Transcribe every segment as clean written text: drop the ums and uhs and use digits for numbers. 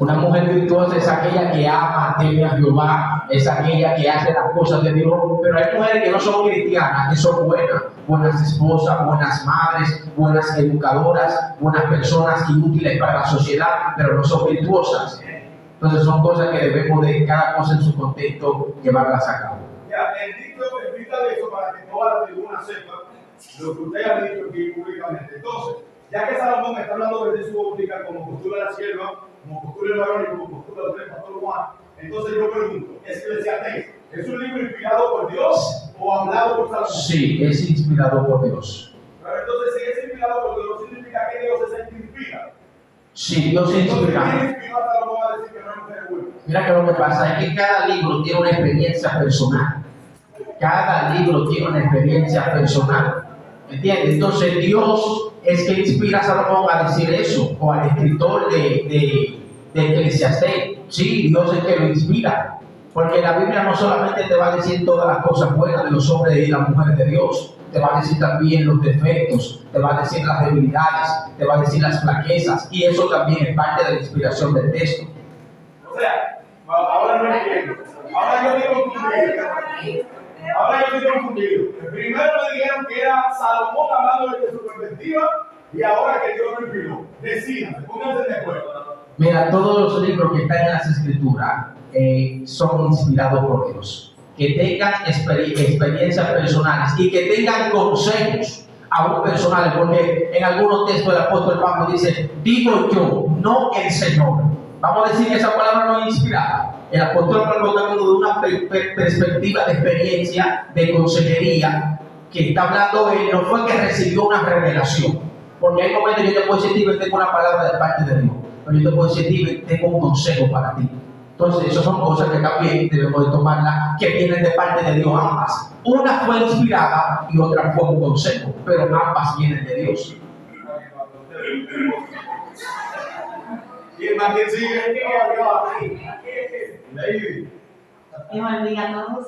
Una mujer virtuosa es aquella que ama, teme a Jehová, es aquella que hace las cosas de Dios. Pero hay mujeres que no son cristianas, que son buenas esposas, buenas madres, buenas educadoras, buenas personas útiles para la sociedad, pero no son virtuosas. Entonces son cosas que debemos de cada cosa en su contexto llevarlas a cabo. Ya, explica de eso para que toda la tribuna sepa lo que usted ha dicho aquí públicamente. Entonces, ya que Salomón está hablando desde su óptica como postura de la sierva, como postura del varón y como postura del pastor Juan, entonces yo pregunto, ¿Eclesiastés es un libro inspirado por Dios o hablado por Salomón? Sí, es inspirado por Dios. Pero entonces, si es inspirado por Dios, ¿no significa que Dios es el que inspira? Sí, Dios es inspirado. ¿Quién inspiró a Salomón a decir que no es mujer buena? Mira que lo que pasa es que cada libro tiene una experiencia personal. Cada libro tiene una experiencia personal. ¿Entiendes? Entonces Dios es que inspira a Salomón a decir eso, o al escritor de Eclesiastés. Sí, Dios es que lo inspira. Porque la Biblia no solamente te va a decir todas las cosas buenas de los hombres y las mujeres de Dios, te va a decir también los defectos, te va a decir las debilidades, te va a decir las flaquezas, y eso también es parte de la inspiración del texto. O sea, ahora no entiendo. Ahora yo estoy confundido. Primero me dijeron que era Salomón hablando desde su perspectiva y ahora que Dios lo inspiró. Decidan, pónganse de acuerdo. Mira, todos los libros que están en las escrituras son inspirados por Dios. Que tengan experiencias personales y que tengan consejos aún personales, porque en algunos textos el apóstol Pablo dice, digo yo, no el Señor. Vamos a decir que esa palabra no es inspirada. El apóstol Pablo está hablando de una perspectiva de experiencia, de consejería, que está hablando él, no fue que recibió una revelación. Porque hay momentos que yo te puedo decir, Steven, tengo una palabra de parte de Dios. Pero yo te puedo decir, Steven, tengo un consejo para ti. Entonces, esas son cosas que también debemos de tomarlas, que vienen de parte de Dios ambas. Una fue inspirada y otra fue un consejo, pero ambas vienen de Dios. ¿Quién más que sigue? Dios bendiga a todos.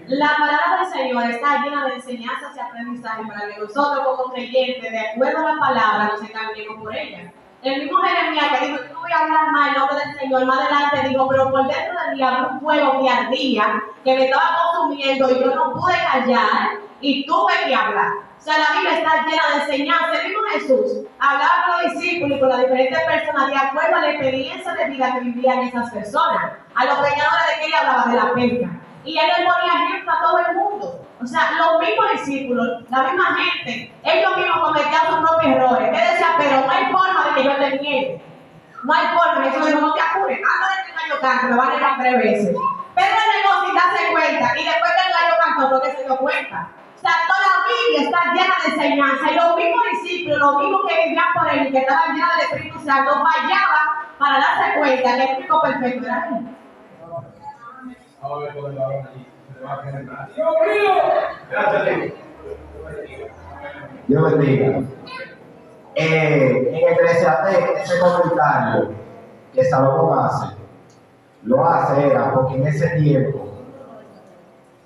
La palabra del Señor está llena de enseñanzas y aprendizajes para que nosotros como creyentes, de acuerdo a la palabra, nos encaminemos por ella. El mismo Jeremías que dijo, yo no voy a hablar más en nombre del Señor, más adelante dijo, pero por dentro del diablo un fuego que ardía, que me estaba consumiendo y yo no pude callar y tuve que hablar. O sea, la Biblia está llena de enseñanzas. El mismo Jesús hablaba con los discípulos y con las diferentes personas de acuerdo a la experiencia de vida que vivían esas personas. A los predicadores de que él hablaba de la pesca. Y él le ponía ejemplo a todo el mundo. O sea, los mismos discípulos, la misma gente, ellos mismos cometían sus propios errores. Él decía, pero no hay forma de que yo te niegue. No hay forma. Jesús dijo, no te apures. Antes de que el gallo cante, me van a negar 3 veces. Pedro negó sin darse cuenta. Y después que el gallo cantó, porque se dio cuenta. O sea, toda la Biblia está llena de enseñanza. Y los mismos discípulos, los mismos que vivían por él y que estaban llenos del Espíritu Santo, fallaban para darse cuenta que el único perfecto era él. Dios bendiga. En Eclesiastés, ese comentario que Salomón hace, lo hace era porque en ese tiempo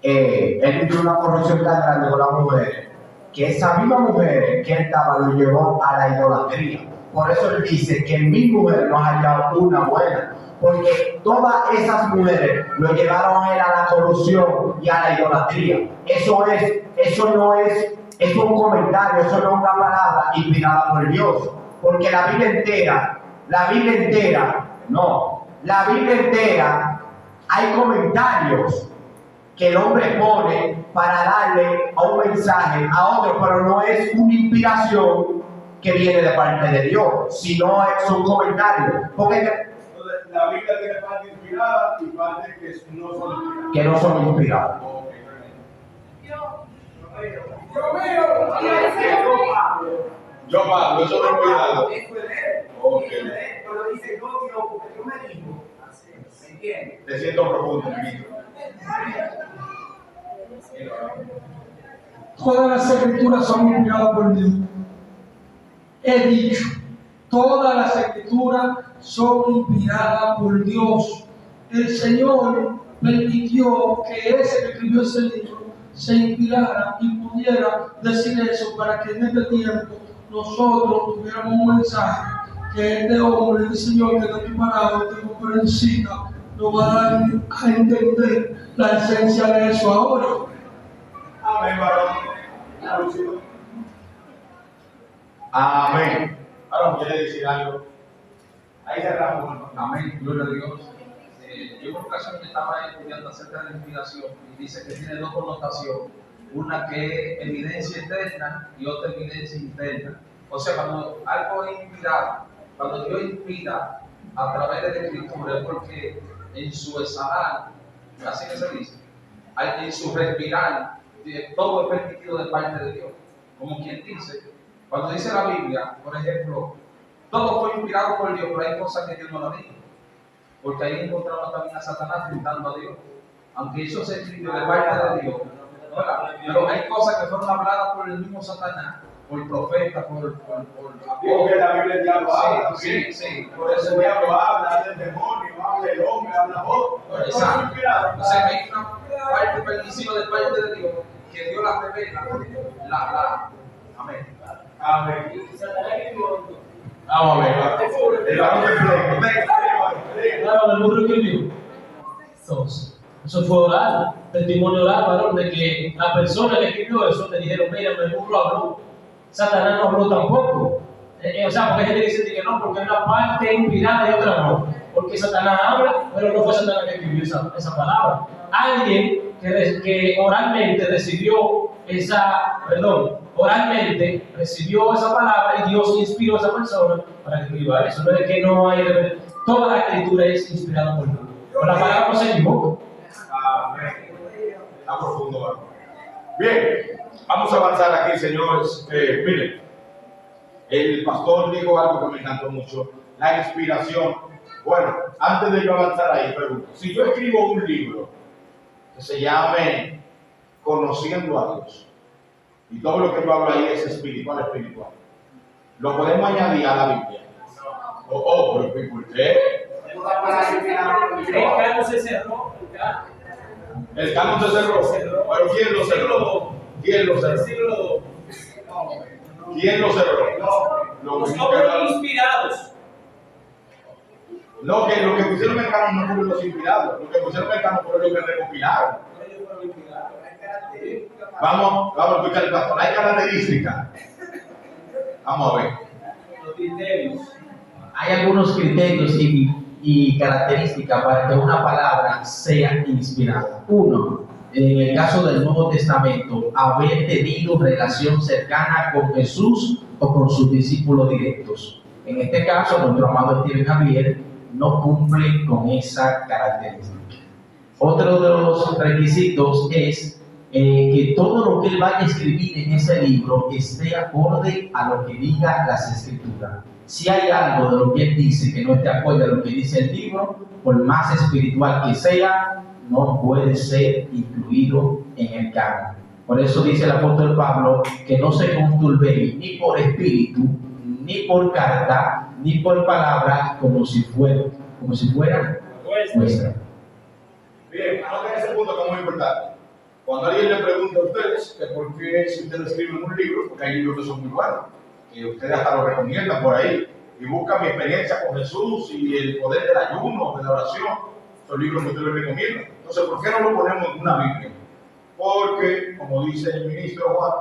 él vivió una corrupción tan grande con las mujeres que esa misma mujer que él estaba lo llevó a la idolatría. Por eso él dice que en mi mujer no ha hallado una buena, porque todas esas mujeres lo llevaron a él a la corrupción y a la idolatría. Eso no es un comentario, eso no es una palabra inspirada por Dios, porque la Biblia entera hay comentarios que el hombre pone para darle a un mensaje a otro, pero no es una inspiración que viene de parte de Dios, sino son comentarios. Porque la Biblia tiene parte inspirada y parte que no son inspiradas. Yo Pablo, eso no es cuidado. Pero dice yo, porque yo me digo, ¿me entiendes? Te siento profundo, amiguito. Todas las escrituras son inspiradas por Dios. He dicho, todas las escrituras son inspiradas por Dios. El Señor permitió que ese que escribió ese libro se inspirara y pudiera decir eso para que en este tiempo nosotros tuviéramos un mensaje que este hombre, este señor que está aquí parado, este conferencista, nos va a dar a entender la esencia de eso ahora. Amén, varón. Amén. Ahora quiere decir algo. Ahí cerramos, hermano. Amén, gloria a Dios. Yo en una ocasión estaba estudiando acerca de la inspiración y dice que tiene dos connotaciones, una que es evidencia externa y otra evidencia interna. O sea, cuando algo es inspirado, cuando Dios inspira a través de la escritura, es porque en su exhalar, así que se dice, en su respirar, todo es permitido de parte de Dios. Como quien dice, cuando dice la Biblia, por ejemplo, todo fue inspirado por Dios, pero hay cosas que Dios no lo dijo. Porque ahí encontramos también a Satanás gritando a Dios. Aunque eso se escribió de parte de Dios, ¿verdad? Pero hay cosas que fueron habladas por el mismo Satanás, por el profeta, por Porque la Biblia el diablo habla. sí. Por eso el diablo habla del demonio, habla del hombre, habla vos. Exacto. O sea, que hay una parte permisiva de parte de Dios que Dios la revela. Amén. Amén. Vamos a ver. El varón de Fleck. Claro, el burro escribió. Entonces, eso fue oral, testimonio oral, varón, de que la persona que escribió eso le dijeron, mira, el burro habló, Satanás no habló tampoco. O sea, porque hay gente que dice que no, porque hay una parte inspirada y otra no. Porque Satanás habla, pero no fue Satanás que escribió esa palabra. Alguien que oralmente recibió oralmente recibió esa palabra y Dios inspiró a esa persona para que escriba eso. No es que no hay, toda la escritura es inspirada por Dios. Pero la palabra no se equivoca. Amén. Está profundo, varón. Bien, vamos a avanzar aquí, señores. Miren, el pastor dijo algo que me encantó mucho, la inspiración. Bueno, antes de yo avanzar ahí, pregunto, si yo escribo un libro que se llame Conociendo a Dios, y todo lo que yo hablo ahí es espiritual, ¿lo podemos añadir a la Biblia? Pero ¿por qué? El canon se cerró. El canon se cerró. ¿Pero quién lo cerró? ¿Quién lo cerró? ¿Quién lo cerró? Los hombres inspirados. No, que lo que pusieron en el canon no fueron los inspirados. Lo que pusieron en el canon fueron los que recopilaron. Vamos a explicar el pastor. Hay características. Vamos a ver. Los criterios. Hay algunos criterios y características para que una palabra sea inspirada. Uno, en el caso del Nuevo Testamento, haber tenido relación cercana con Jesús o con sus discípulos directos. En este caso, nuestro amado Steven Javier no cumple con esa característica. Otro de los requisitos es que todo lo que él vaya a escribir en ese libro esté acorde a lo que diga las Escrituras. Si hay algo de lo que él dice que no esté acorde a lo que dice el libro, por más espiritual que sea, no puede ser incluido en el canon. Por eso dice el apóstol Pablo que no se conturbéis ni por espíritu, ni por carta, ni por palabra, como si fuera vuestra. Bien, anoten ese punto que es muy importante. Cuando alguien le pregunta a ustedes que por qué si ustedes escriben un libro, porque hay libros que son muy buenos, que ustedes hasta lo recomiendan por ahí, y buscan mi experiencia con Jesús y el poder del ayuno, de la oración, son libros que ustedes recomiendan. Entonces, ¿por qué no lo ponemos en una Biblia? Porque, como dice el ministro Juan,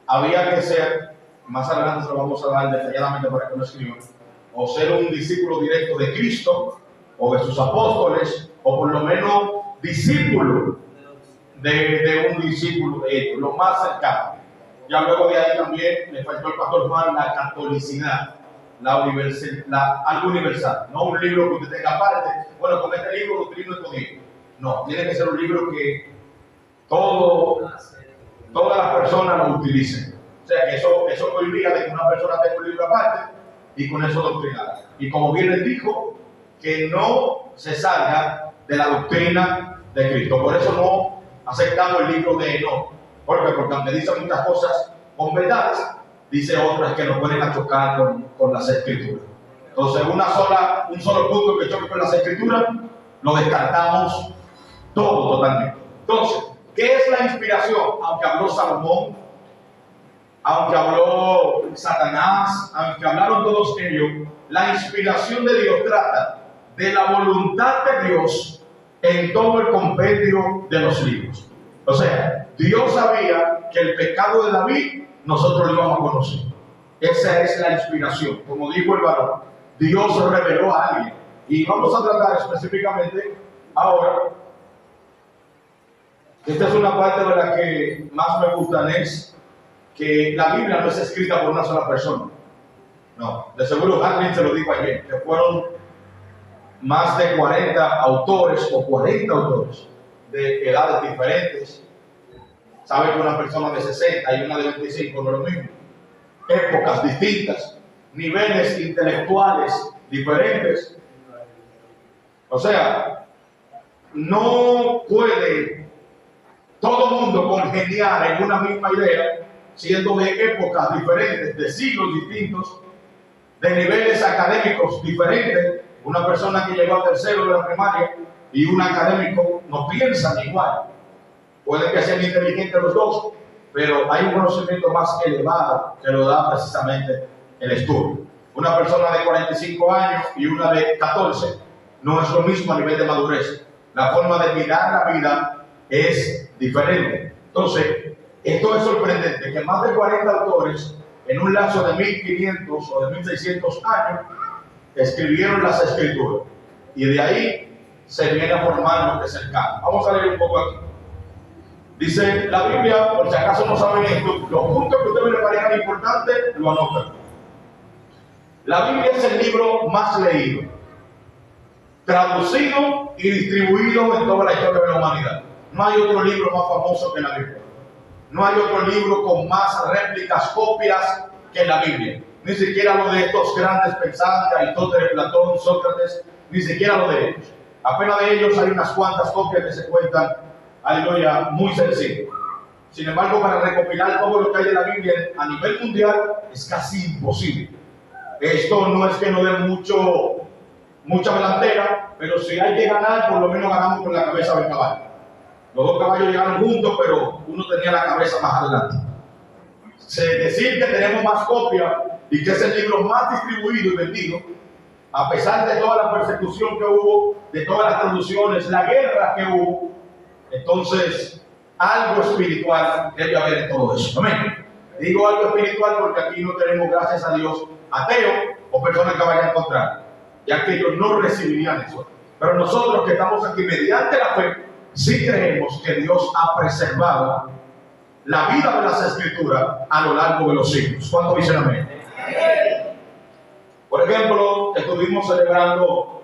había que ser, más adelante se lo vamos a dar detalladamente para que lo escriban, o ser un discípulo directo de Cristo, o de sus apóstoles, o por lo menos discípulo de un discípulo de ellos, lo más cercano. Ya luego de ahí también le faltó al pastor Juan la catolicidad, algo universal, no un libro que usted tenga aparte. Bueno, con este libro doctrino esto digo. No, tiene que ser un libro que todas las personas lo utilicen. O sea, que eso prohibía de que una persona tenga un libro aparte y con eso doctrinar. Y como bien les dijo, que no se salga de la doctrina de Cristo. Por eso no aceptamos el libro de Enoch. Porque aunque dice muchas cosas con verdades, dice otras que nos pueden chocar con las Escrituras. Entonces, un solo punto que choque con las Escrituras, lo descartamos todo totalmente. Entonces, ¿qué es la inspiración? Aunque habló Salomón, aunque habló Satanás, aunque hablaron todos ellos, la inspiración de Dios trata de la voluntad de Dios en todo el compendio de los libros. O sea, Dios sabía que el pecado de David nosotros lo íbamos a conocer. Esa es la inspiración. Como dijo el varón, Dios reveló a alguien. Y vamos a tratar específicamente ahora. Esta es una parte de la que más me gustan, es que la Biblia no es escrita por una sola persona. No, de seguro Harlin se lo dijo ayer, que fueron más de 40 autores o 40 autores de edades diferentes. Sabe que una persona de 60 y una de 25 no es lo mismo. Épocas distintas, niveles intelectuales diferentes. O sea, no puede todo el mundo congeniar en una misma idea, siendo de épocas diferentes, de siglos distintos, de niveles académicos diferentes. Una persona que llegó a tercero de la primaria y un académico no piensan igual. Pueden que sean inteligentes los dos, pero hay un conocimiento más elevado que lo da precisamente el estudio. Una persona de 45 años y una de 14 no es lo mismo a nivel de madurez. La forma de mirar la vida es diferente. Entonces, esto es sorprendente, que más de 40 autores en un lapso de 1500 o de 1600 años escribieron las escrituras, y de ahí se viene a formar lo que es el canon. Vamos a leer un poco aquí. Dice la Biblia, por si acaso no saben esto, los puntos que a ustedes les parezcan importantes, lo anotan. La Biblia es el libro más leído, traducido y distribuido en toda la historia de la humanidad. No hay otro libro más famoso que la Biblia. No hay otro libro con más réplicas, copias que la Biblia. Ni siquiera lo de estos grandes pensantes, Aristóteles, Platón, Sócrates, ni siquiera lo de ellos. Apenas de ellos hay unas cuantas copias que se cuentan, aleluya, muy sencillo. Sin embargo, para recopilar todo lo que hay de la Biblia a nivel mundial es casi imposible. Esto no es que no dé mucha delantera, pero si hay que ganar, por lo menos ganamos con la cabeza del caballo. Los dos caballos llegaron juntos, pero uno tenía la cabeza más adelante. Decir que tenemos más copias y que es el libro más distribuido y vendido, a pesar de toda la persecución que hubo, de todas las traducciones, la guerra que hubo, entonces algo espiritual debe haber en todo eso. Amén. Digo algo espiritual porque aquí no tenemos, gracias a Dios, ateos o personas que vayan a encontrar, ya que ellos no recibirían eso. Pero nosotros que estamos aquí mediante la fe, sí creemos que Dios ha preservado la vida de las Escrituras a lo largo de los siglos. ¿Cuánto dicen amén? Por ejemplo, estuvimos celebrando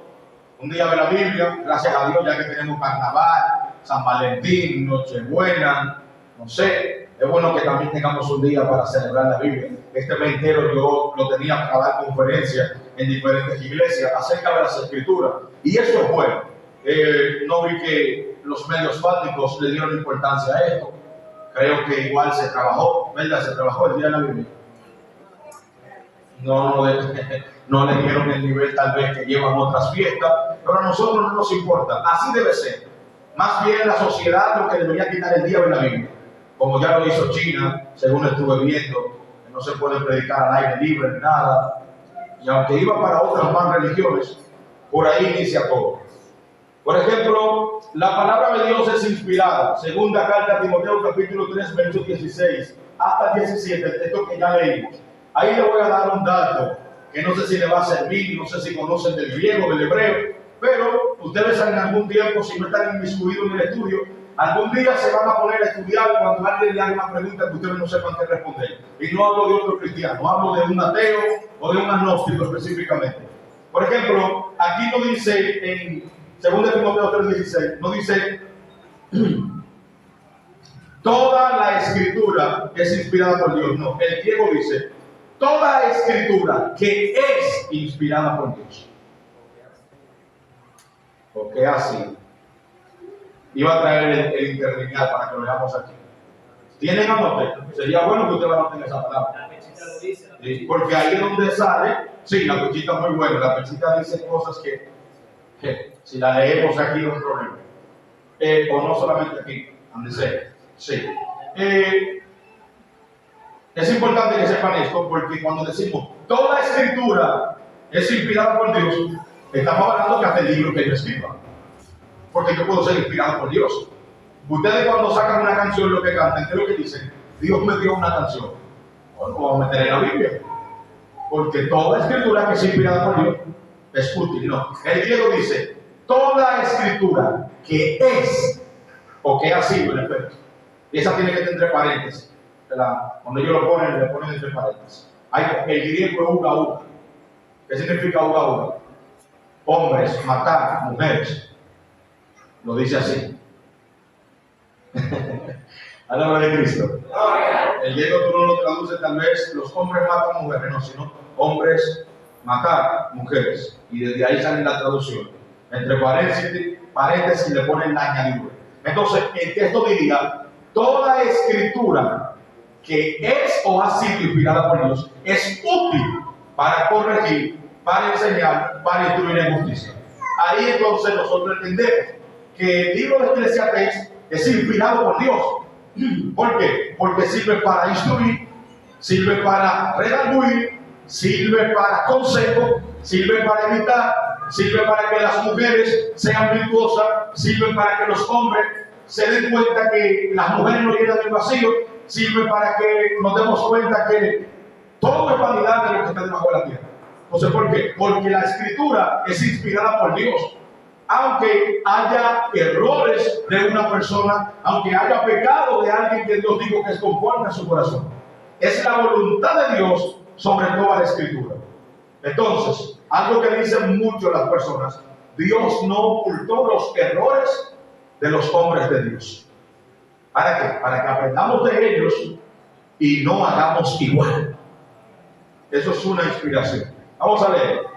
un día de la Biblia, gracias a Dios, ya que tenemos Carnaval, San Valentín, Nochebuena, no sé. Es bueno que también tengamos un día para celebrar la Biblia. Este mes entero yo lo tenía para dar conferencias en diferentes iglesias acerca de las Escrituras. Y eso es bueno. No vi que los medios fáticos le dieron importancia a esto. Creo que igual se trabajó, ¿verdad? Se trabajó el día de la Biblia. No le dieron el nivel tal vez que llevan otras fiestas, pero a nosotros no nos importa. Así debe ser. Más bien la sociedad lo que debería quitar el día de la Biblia. Como ya lo hizo China, según estuve viendo, que no se puede predicar al aire libre ni nada. Y aunque iba para otras más religiones, por ahí inicia todo. Por ejemplo, la palabra de Dios es inspirada. Segunda carta a Timoteo, capítulo 3, versos 16 hasta 17, el texto que ya leímos. Ahí le voy a dar un dato que no sé si le va a servir, no sé si conocen del griego, del hebreo, pero ustedes en algún tiempo, si no están inmiscuidos en el estudio, algún día se van a poner a estudiar cuando alguien le haga una pregunta que ustedes no sepan qué responder. Y no hablo de otro cristiano, hablo de un ateo o de un agnóstico específicamente. Por ejemplo, aquí no dice en 2 Timoteo 3:16, no dice toda la escritura es inspirada por Dios. No, el griego dice toda escritura que es inspirada por Dios. Porque así iba a traer el interlineal para que lo veamos aquí. ¿Tienen anote? Sería bueno que ustedes anoten esa palabra. La pechita lo dice. Sí, porque ahí es donde sale. Sí, la pechita es muy buena. La pechita dice cosas que si la leemos aquí no es problema. O no solamente aquí, donde sea. Sí. Es importante que sepan esto porque cuando decimos toda escritura es inspirada por Dios, estamos hablando que hasta el libro que yo escriba. Porque yo puedo ser inspirado por Dios. Ustedes cuando sacan una canción, lo que cantan, ¿qué es lo que dicen? Dios me dio una canción. Bueno, vamos a meter en la Biblia. Porque toda escritura que es inspirada por Dios es útil. No. El griego dice, toda escritura que es o que ha sido, en efecto. Y esa tiene que tener entre paréntesis. Cuando ellos lo ponen, le ponen entre paréntesis. El griego es uga uga. ¿Qué significa uga uga? Hombres, matar, mujeres. Lo dice así. A la nombre de Cristo. El griego tú no lo traduces tal vez los hombres matan mujeres, no, sino hombres matar mujeres. Y desde ahí sale la traducción. Entre paréntesis le ponen la añadidura. Entonces, el texto diría, toda escritura que es o ha sido inspirada por Dios es útil para corregir, para enseñar, para instruir en justicia. Ahí entonces nosotros entendemos que el libro de Eclesiastés es inspirado por Dios. ¿Por qué? Porque sirve para instruir, sirve para redarguir, sirve para consejo, sirve para evitar, sirve para que las mujeres sean virtuosas, sirve para que los hombres se den cuenta que las mujeres no llenan el vacío, sirve para que nos demos cuenta que todo es vanidad de lo que está debajo de la tierra. Entonces, ¿por qué? Porque la escritura es inspirada por Dios. Aunque haya errores de una persona, aunque haya pecado de alguien que Dios dijo que es conforme a su corazón, es la voluntad de Dios sobre toda la escritura. Entonces, algo que dicen mucho las personas, Dios no ocultó los errores de los hombres de Dios. ¿Para qué? Para que aprendamos de ellos y no hagamos igual. Eso es una inspiración. Vamos a leer.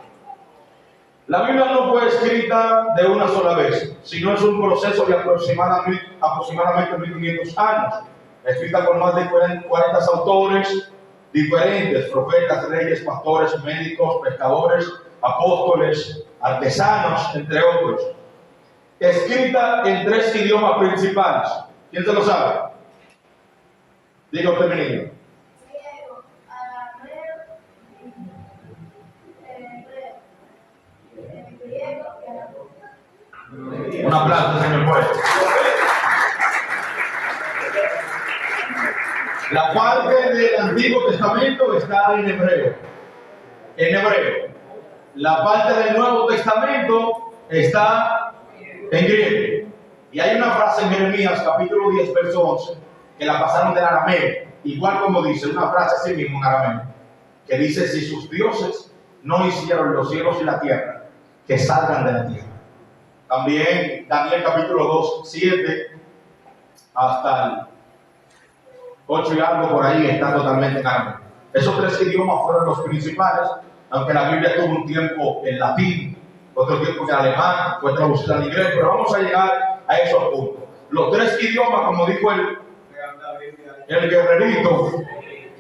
La Biblia no fue escrita de una sola vez, sino es un proceso de aproximadamente 1500 años, escrita por más de 40 autores diferentes, profetas, reyes, pastores, médicos, pescadores, apóstoles, artesanos, entre otros. Escrita en 3 idiomas principales. ¿Quién se lo sabe? Diga usted, mi niño. Un aplauso, señor juez. La parte del Antiguo Testamento está en hebreo. En hebreo. La parte del Nuevo Testamento está en griego. Y hay una frase en Jeremías, capítulo 10, verso 11, que la pasaron del arameo. Igual como dice, una frase así mismo en arameo, que dice, si sus dioses no hicieron los cielos y la tierra, que salgan de la tierra. También Daniel capítulo 2, 7 hasta el 8 y algo por ahí está totalmente en arameo. Esos 3 idiomas fueron los principales, aunque la Biblia tuvo un tiempo en latín, otro tiempo en alemán, fue traducida al inglés, pero vamos a llegar a esos puntos. Los 3 idiomas, como dijo el guerrerito,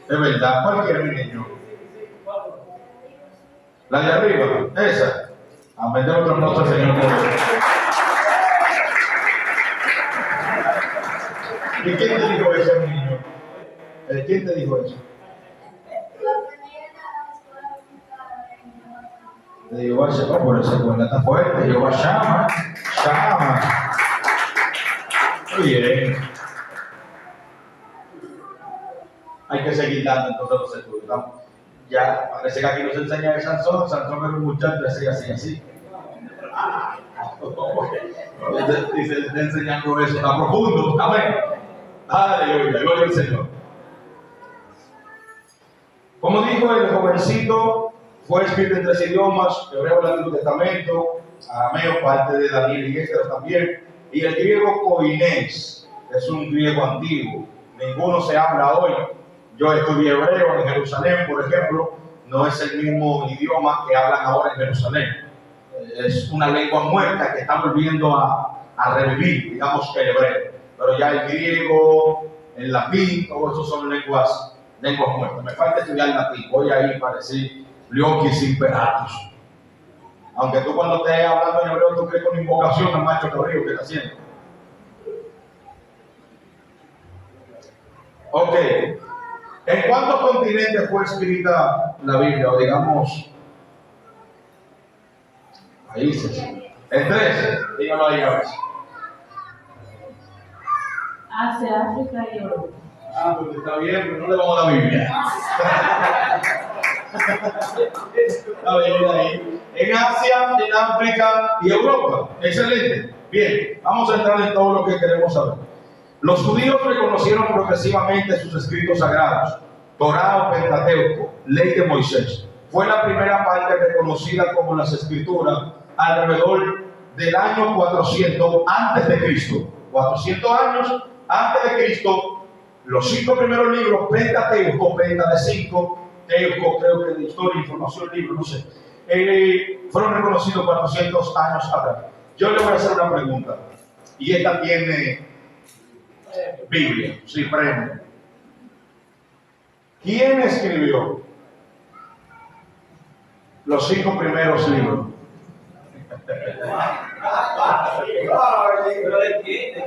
de verdad, ¿cuál quiere mi niño? La de arriba, esa. A vender otro aplauso al Señor. ¿Y quién te dijo eso, niño? ¿Quién te dijo eso? De Jehová Shama, por esa cuenta está fuerte. Jehová Shama. Muy bien. Hay que seguir dando entonces los estudios. ¿No? Ya parece que aquí nos enseña de Sansón. Sansón era un muchacho así. Dice, está enseñando eso, está profundo. Amén. Aleluya, gloria al Señor. Como dijo el jovencito, fue escrito en 3 idiomas: hebreo del Antiguo Testamento, arameo, parte de Daniel y Esdras también, y el griego koinés, es un griego antiguo. Ninguno se habla hoy. Yo estudié hebreo en Jerusalén, por ejemplo, no es el mismo idioma que hablan ahora en Jerusalén. Es una lengua muerta que está volviendo a revivir, digamos, el hebreo. Pero ya el griego, el latín, todo eso son lenguas muertas. Me falta estudiar latín, voy a ir para decir Leoquis imperatus. Aunque tú cuando estés hablando en hebreo, tú crees con invocación al macho cabrío que está haciendo. Ok. ¿En cuántos continentes fue escrita la Biblia? O digamos, países. En 3. Díganlo ahí a ver. Asia, África y Europa. Ah, pues está bien, pero no le vamos a la Biblia. Está bien ahí. En Asia, en África y Europa. Excelente. Bien, vamos a entrar en todo lo que queremos saber. Los judíos reconocieron progresivamente sus escritos sagrados, Torá o Pentateuco, ley de Moisés. Fue la primera parte reconocida como las escrituras alrededor del año 400 antes de Cristo. 400 años antes de Cristo, los 5 primeros libros, Pentateuco, Penta de 5, Teuco, creo que de historia, información, libro, no sé, fueron reconocidos 400 años atrás. Yo le voy a hacer una pregunta, y esta tiene Biblia, sí, premio. ¿Quién escribió los 5 primeros libros? ¿Pero de qué?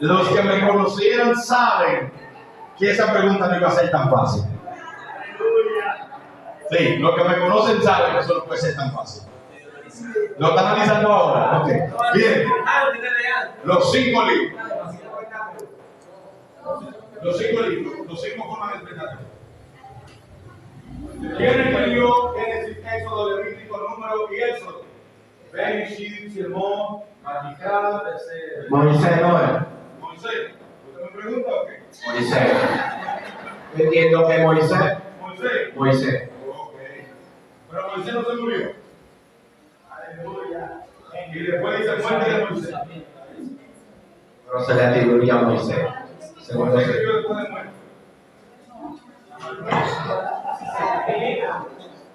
Los que me conocieron saben que esa pregunta no iba a ser tan fácil. Sí, los que me conocen saben que eso no puede ser tan fácil. ¿Lo están analizando ahora? Ok. Bien. Los 5 libros. Los 5 libros. Los 5 formas de interpretar. ¿Quién escribió Génesis, Éxodo, Levítico, Número y Éxodo? Bereshit, Shemot, Vatican, Moisés no es. Moisés. ¿Usted me pregunta o qué? Moisés. Yo entiendo que Moisés. Moisés. Moisés. Ok. Pero Moisés no se murió. Aleluya. Y después dice muerte de Moisés. Pero se le atribuye a Moisés. Según Moisés los- escribió después de muerte.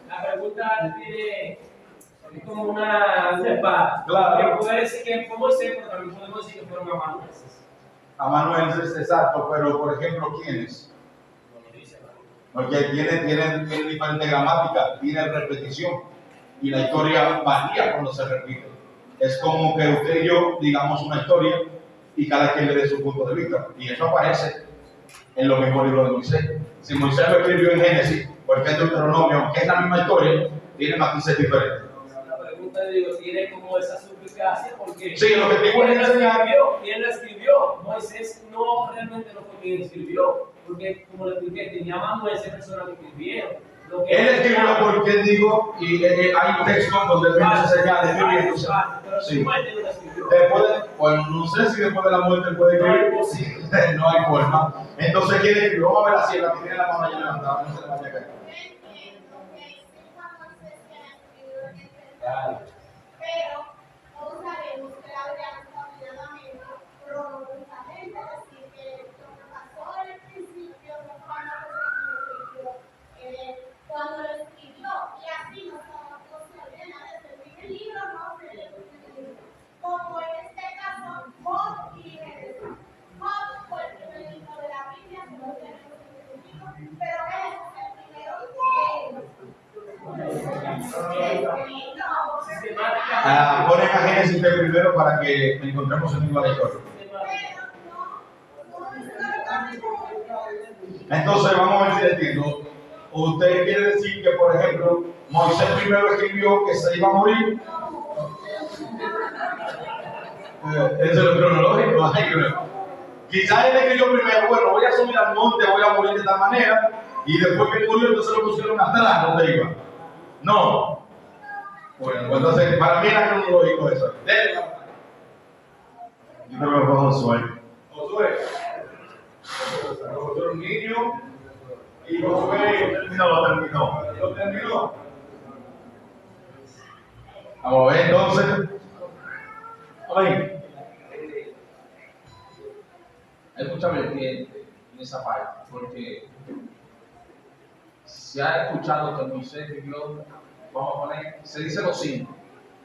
La pregunta tiene es como una cepa. Claro. Que puede decir que fue Moisés, pero también podemos decir que fueron amanuenses. Amanuenses, exacto, pero por ejemplo, ¿quiénes? Porque tienen diferente gramática, tienen repetición y la historia varía cuando se repite. Es como que usted y yo digamos una historia y cada quien le dé su punto de vista. Y eso aparece en los mismos libros de Moisés. Si Moisés lo escribió en Génesis, porque es Deuteronomio, aunque es la misma historia, tiene matices diferentes. La pregunta, digo, tiene como esa suplicacia porque Sí, lo que tengo ¿quién es lo enseñar. escribió? ¿Quién lo escribió? Moisés no realmente no fue quien escribió, porque como le expliqué, tenía más de esa persona que escribieron. Lo que Él escribió porque él dijo, y hay un texto donde él mismo se señala escribiendo. pero Sí. su muerte no la escribió. Después pues no sé si después de la muerte puede escribir. No hay forma. Entonces, ¿quién escribió? Vamos a ver la sierva que tiene la mano ya levantada, no se le vaya a caer. Claro. Pero todos sabemos que la alianza obviamente cronológicamente, es decir, que lo que pasó en el principio no fue lo que cuando lo escribió, y así no se ordena desde el primer libro, no se lee el primer libro. Como en este caso, Job y Génesis. Job fue el primer libro de la Biblia, que no tenemos el primer libro, pero Génesis es el primero Ponen a Génesis de primero para que encontremos el mismo de historia. Entonces, vamos a ver si le entiendo. Usted quiere decir que, por ejemplo, Moisés primero escribió que se iba a morir. Eso es lo cronológico. Quizás él escribió primero, bueno, voy a subir al monte, voy a morir de esta manera, y después que murió, entonces lo pusieron atrás, donde iba. No. Bueno, pues entonces, para mí era cronológico eso. Yo no me puedo Josué. Josué era un niño, y Josué lo terminó. Lo terminó. Vamos a ver entonces. Ay. Escúchame bien en esa parte, porque se ha escuchado que Moisés escribió, vamos a poner, se dice los 5,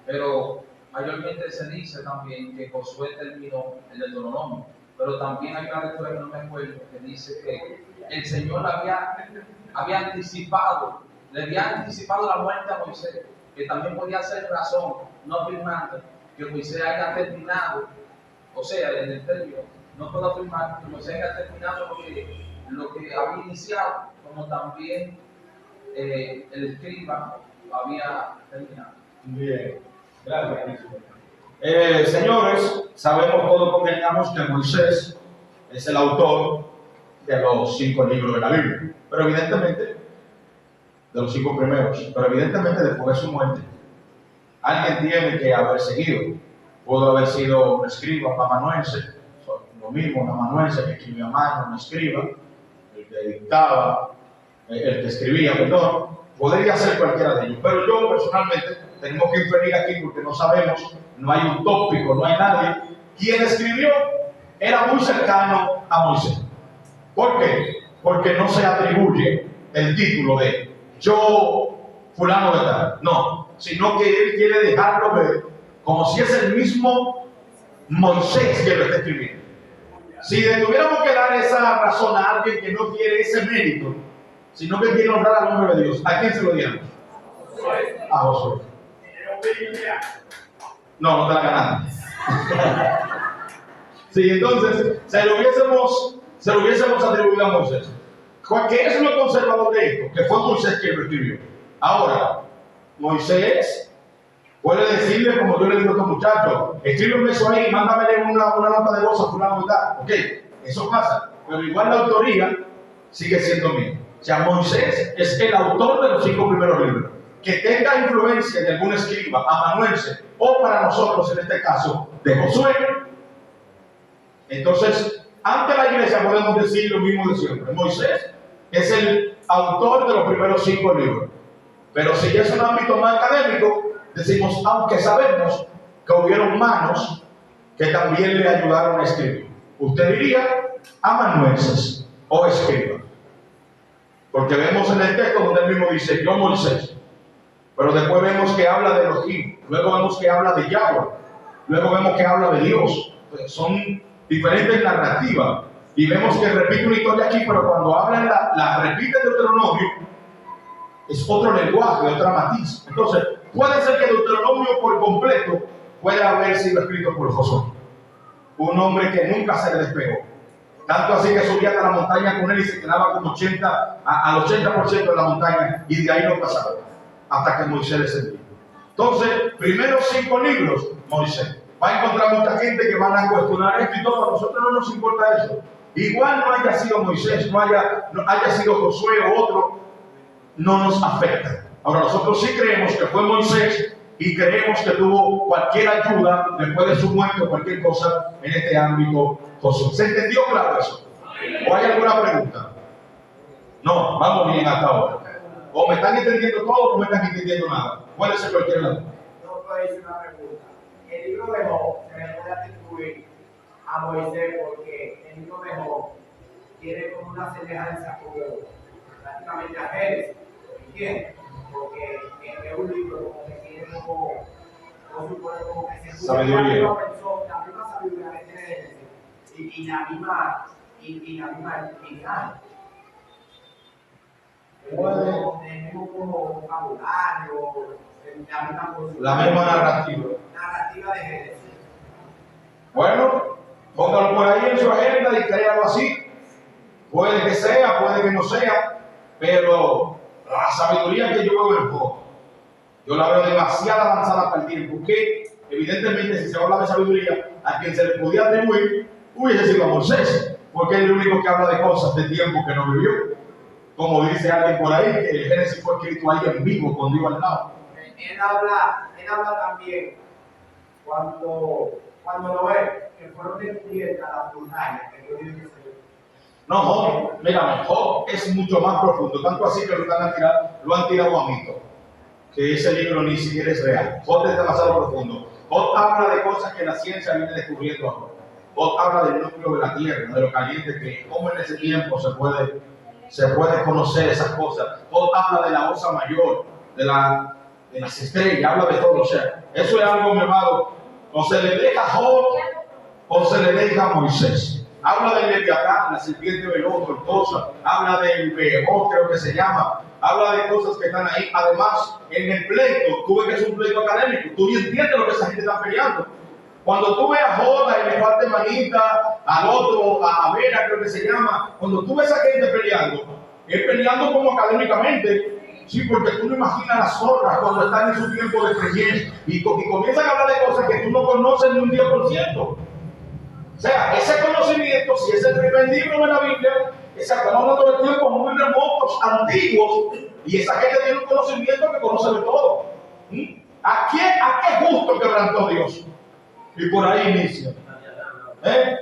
pero mayormente se dice también que Josué terminó el Deuteronomio, pero también hay una lectura que no me acuerdo que dice que el Señor había anticipado, le había anticipado la muerte a Moisés, que también podía ser razón, no afirmando que Moisés haya terminado, o sea, en el término, no puedo afirmar que Moisés haya terminado lo que lo que había iniciado, como también el escriba había terminado. Bien, gracias. Señores, sabemos todos convengamos que Moisés es el autor de los 5 libros de la Biblia, pero evidentemente, de los 5 primeros, pero evidentemente después de su muerte, alguien tiene que haber seguido. Pudo haber sido un escriba, un amanuense, lo mismo, un amanuense que escribía a mano, un escriba, el que dictaba, el que escribía, perdón, podría ser cualquiera de ellos. Pero yo personalmente, tenemos que inferir aquí porque no sabemos, no hay un tópico, no hay nadie. Quien escribió era muy cercano a Moisés. ¿Por qué? Porque no se atribuye el título de yo, fulano de tal. No, sino que él quiere dejarlo ver como si es el mismo Moisés que lo está escribiendo. Si le tuviéramos que dar esa razón a alguien que no quiere ese mérito, sino que quiere honrar al nombre de Dios, ¿a quién se lo dieron? A Josué. No, no te la ganaste. Sí, entonces, se lo hubiésemos atribuido a Moisés. ¿Qué es lo conservador de esto? Que fue Moisés quien lo escribió. Ahora, Moisés puede decirle, como yo le digo a estos muchachos, escríbeme eso ahí, mándamele una nota de voz a fulano de tal. Ok, eso pasa. Pero igual la autoría sigue siendo mía. O sea, Moisés es el autor de los 5 primeros libros. Que tenga influencia de algún escriba, amanuense, o para nosotros, en este caso, de Josué. Entonces, ante la iglesia podemos decir lo mismo de siempre. Moisés es el autor de los primeros 5 libros. Pero si es un ámbito más académico, decimos, aunque sabemos que hubieron manos que también le ayudaron a escribir. Usted diría amanuenses o escribas. Porque vemos en el texto donde él mismo dice, yo Moisés. Pero después vemos que habla de Elohim, luego vemos que habla de Yahweh, luego vemos que habla de Dios. Entonces, son diferentes narrativas. Y vemos que repite una historia aquí, pero cuando habla la repite de Deuteronomio, es otro lenguaje, otra matiz. Entonces, puede ser que Deuteronomio por completo pueda haber sido escrito por Josué, un hombre que nunca se le despegó. Tanto así que subía hasta la montaña con él y se quedaba como al 80% de la montaña y de ahí no pasaba, hasta que Moisés le sentía. Entonces, primeros 5 libros, Moisés. Va a encontrar mucha gente que van a cuestionar esto y todo. A nosotros no nos importa eso. Igual no haya sido Moisés, no haya sido Josué o otro, no nos afecta. Ahora, nosotros sí creemos que fue Moisés y creemos que tuvo cualquier ayuda después de su muerte o cualquier cosa en este ámbito Josué. ¿Se entendió claro eso? ¿O hay alguna pregunta? No, vamos bien hasta ahora. O me están entendiendo todo o no me están entendiendo nada. Puede ser cualquier lado. No puede ser una pregunta. El libro de Job se le puede atribuir a Moisés porque el libro de Job tiene como una semejanza como prácticamente a Génesis. ¿Entiendes? Porque es un libro como que tiene como que se sabiduría. la misma sabiduría que tiene Génesis y la misma intimidad. Tenemos como vocabulario, La misma narrativa. Narrativa de Génesis. Bueno, póngalo por ahí en su agenda y créalo así. Puede que sea, puede que no sea, pero la sabiduría que yo veo en Job, yo la veo demasiado avanzada para el tiempo, que evidentemente si se habla de sabiduría, a quien se le podía atribuir hubiese sido a Moisés, porque es el único que habla de cosas de tiempo que no vivió. Como dice alguien por ahí, que el Génesis fue escrito ahí en vivo, con Dios al lado. Él habla también cuando lo ve, que fueron descubiertas las montañas que Dios dijo que se dio. No, Job, mírame, Job es mucho más profundo, tanto así que lo han tirado a mito, que ese libro ni siquiera es real. Job es demasiado profundo. Job habla de cosas que la ciencia viene descubriendo ahora. Job habla del núcleo de la tierra, de lo caliente que es, cómo en ese tiempo se puede conocer esas cosas. Job habla de la osa mayor, de las estrellas, habla de todo. O sea, eso es algo, mi amado, o se le deja a Job o se le deja a Moisés. Habla del Leviatán, la serpiente veloz, tortosa, habla del Behemoth, creo que se llama, habla de cosas que están ahí. Además, en el pleito, tú ves que es un pleito académico, tú ni entiendes lo que esa gente está peleando. Cuando tú ves a Joda y le falta manita, al otro, a Vera creo que se llama, cuando tú ves a gente peleando, es peleando como académicamente, sí, porque tú no imaginas las zorras cuando están en su tiempo de preñez y comienzan a hablar de cosas que tú no conoces ni un 10%. O sea, ese conocimiento, si es el primer libro de la Biblia, estamos hablando de tiempos muy remotos, antiguos, y esa gente tiene un conocimiento que conoce de todo. ¿A qué gusto quebrantó Dios? Y por ahí inicia.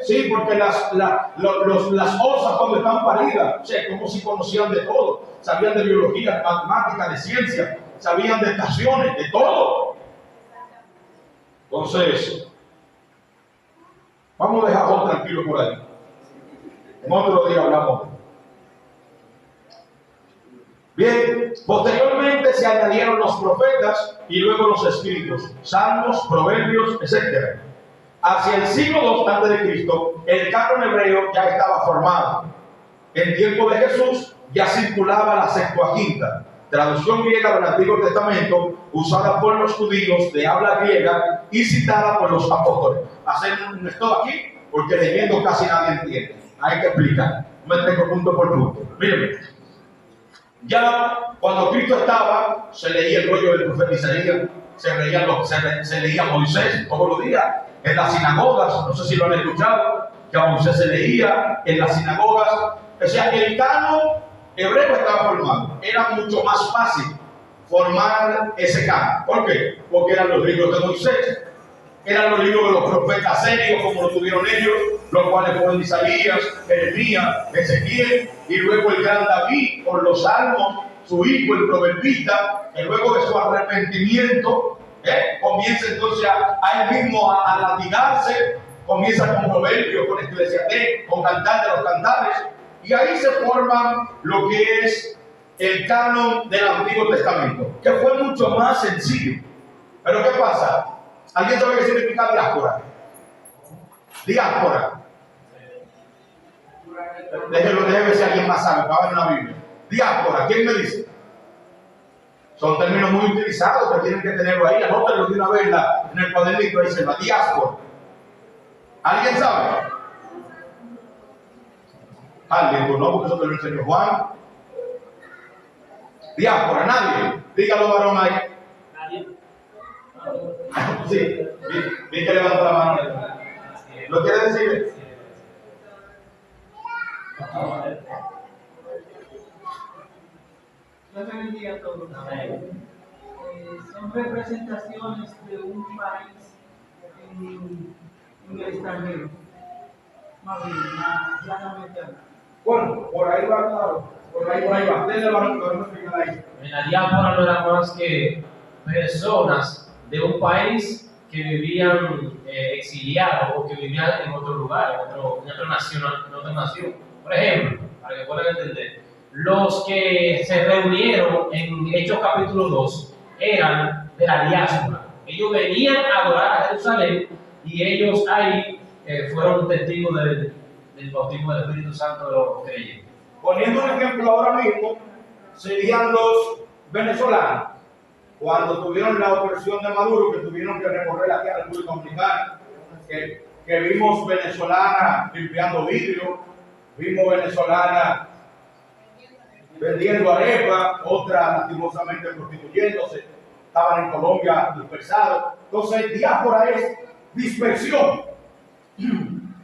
Sí, porque las osas cuando están paridas, o sea, como si conocían de todo, sabían de biología, de matemática, de ciencia, sabían de estaciones, de todo. Entonces, vamos a dejar Job tranquilo por ahí. En otro día hablamos. Bien, posteriormente se añadieron los profetas y luego los escritos, salmos, proverbios, etc. Hacia el siglo II a.C., el canon hebreo ya estaba formado. En tiempo de Jesús ya circulaba la Septuaginta, traducción griega del Antiguo Testamento, usada por los judíos de habla griega y citada por los apóstoles. Hacer un esto aquí, porque leyendo casi nadie entiende. Hay que explicar. Me tengo punto por punto. Mírenme. Ya cuando Cristo estaba, se leía el rollo del profeta Isaías, se leía Moisés todos los días en las sinagogas. No sé si lo han escuchado, que a Moisés se leía en las sinagogas. O sea, el canon hebreo estaba formado. Era mucho más fácil formar ese canon. ¿Por qué? Porque eran los libros de Moisés, eran los libros de los profetas serios, como lo tuvieron ellos, los cuales fueron Isaías, Jeremías, Ezequiel, y luego el gran David, por los salmos, su hijo, el proverbista, que luego de su arrepentimiento, comienza entonces a él mismo a latigarse, comienza con proverbios, con Eclesiastés, con Cantar de los Cantares, y ahí se forma lo que es el canon del Antiguo Testamento, que fue mucho más sencillo. Pero ¿qué pasa? ¿Alguien sabe qué significa diáspora? Diáspora. Déjeme si alguien más sabe, para ver una Biblia. Diáspora, ¿quién me dice? Son términos muy utilizados que tienen que tenerlo ahí. Anótenlo de una vez en el cuadernito, ahí dice la diáspora. ¿Alguien sabe? Alguien, pues no, porque eso te lo enseñó Juan. Diáspora, nadie. Dígalo, varón, ahí. Nadie. Sí, vi que levantó la mano. ¿Lo quiere decir? Dios te bendiga a todos. Son representaciones de un país en el extranjero. Más bien, claramente hablando. Bueno, por ahí va, claro. Por ahí va. Denle la mano, podemos explicar ahí. En la diáspora no eran más que personas de un país que vivían exiliados o que vivían en otro lugar, en otra nación. Por ejemplo, para que puedan entender, los que se reunieron en Hechos capítulo 2 eran de la diáspora. Ellos venían a adorar a Jerusalén y ellos ahí fueron testigos del bautismo del Espíritu Santo de los creyentes. Poniendo un ejemplo ahora mismo, serían los venezolanos. Cuando tuvieron la opresión de Maduro, que tuvieron que recorrer aquí a la República Dominicana, que vimos venezolanas limpiando vidrio, vimos venezolanas vendiendo arepa, otras lastimosamente prostituyéndose, estaban en Colombia dispersados. Entonces, diáspora es dispersión.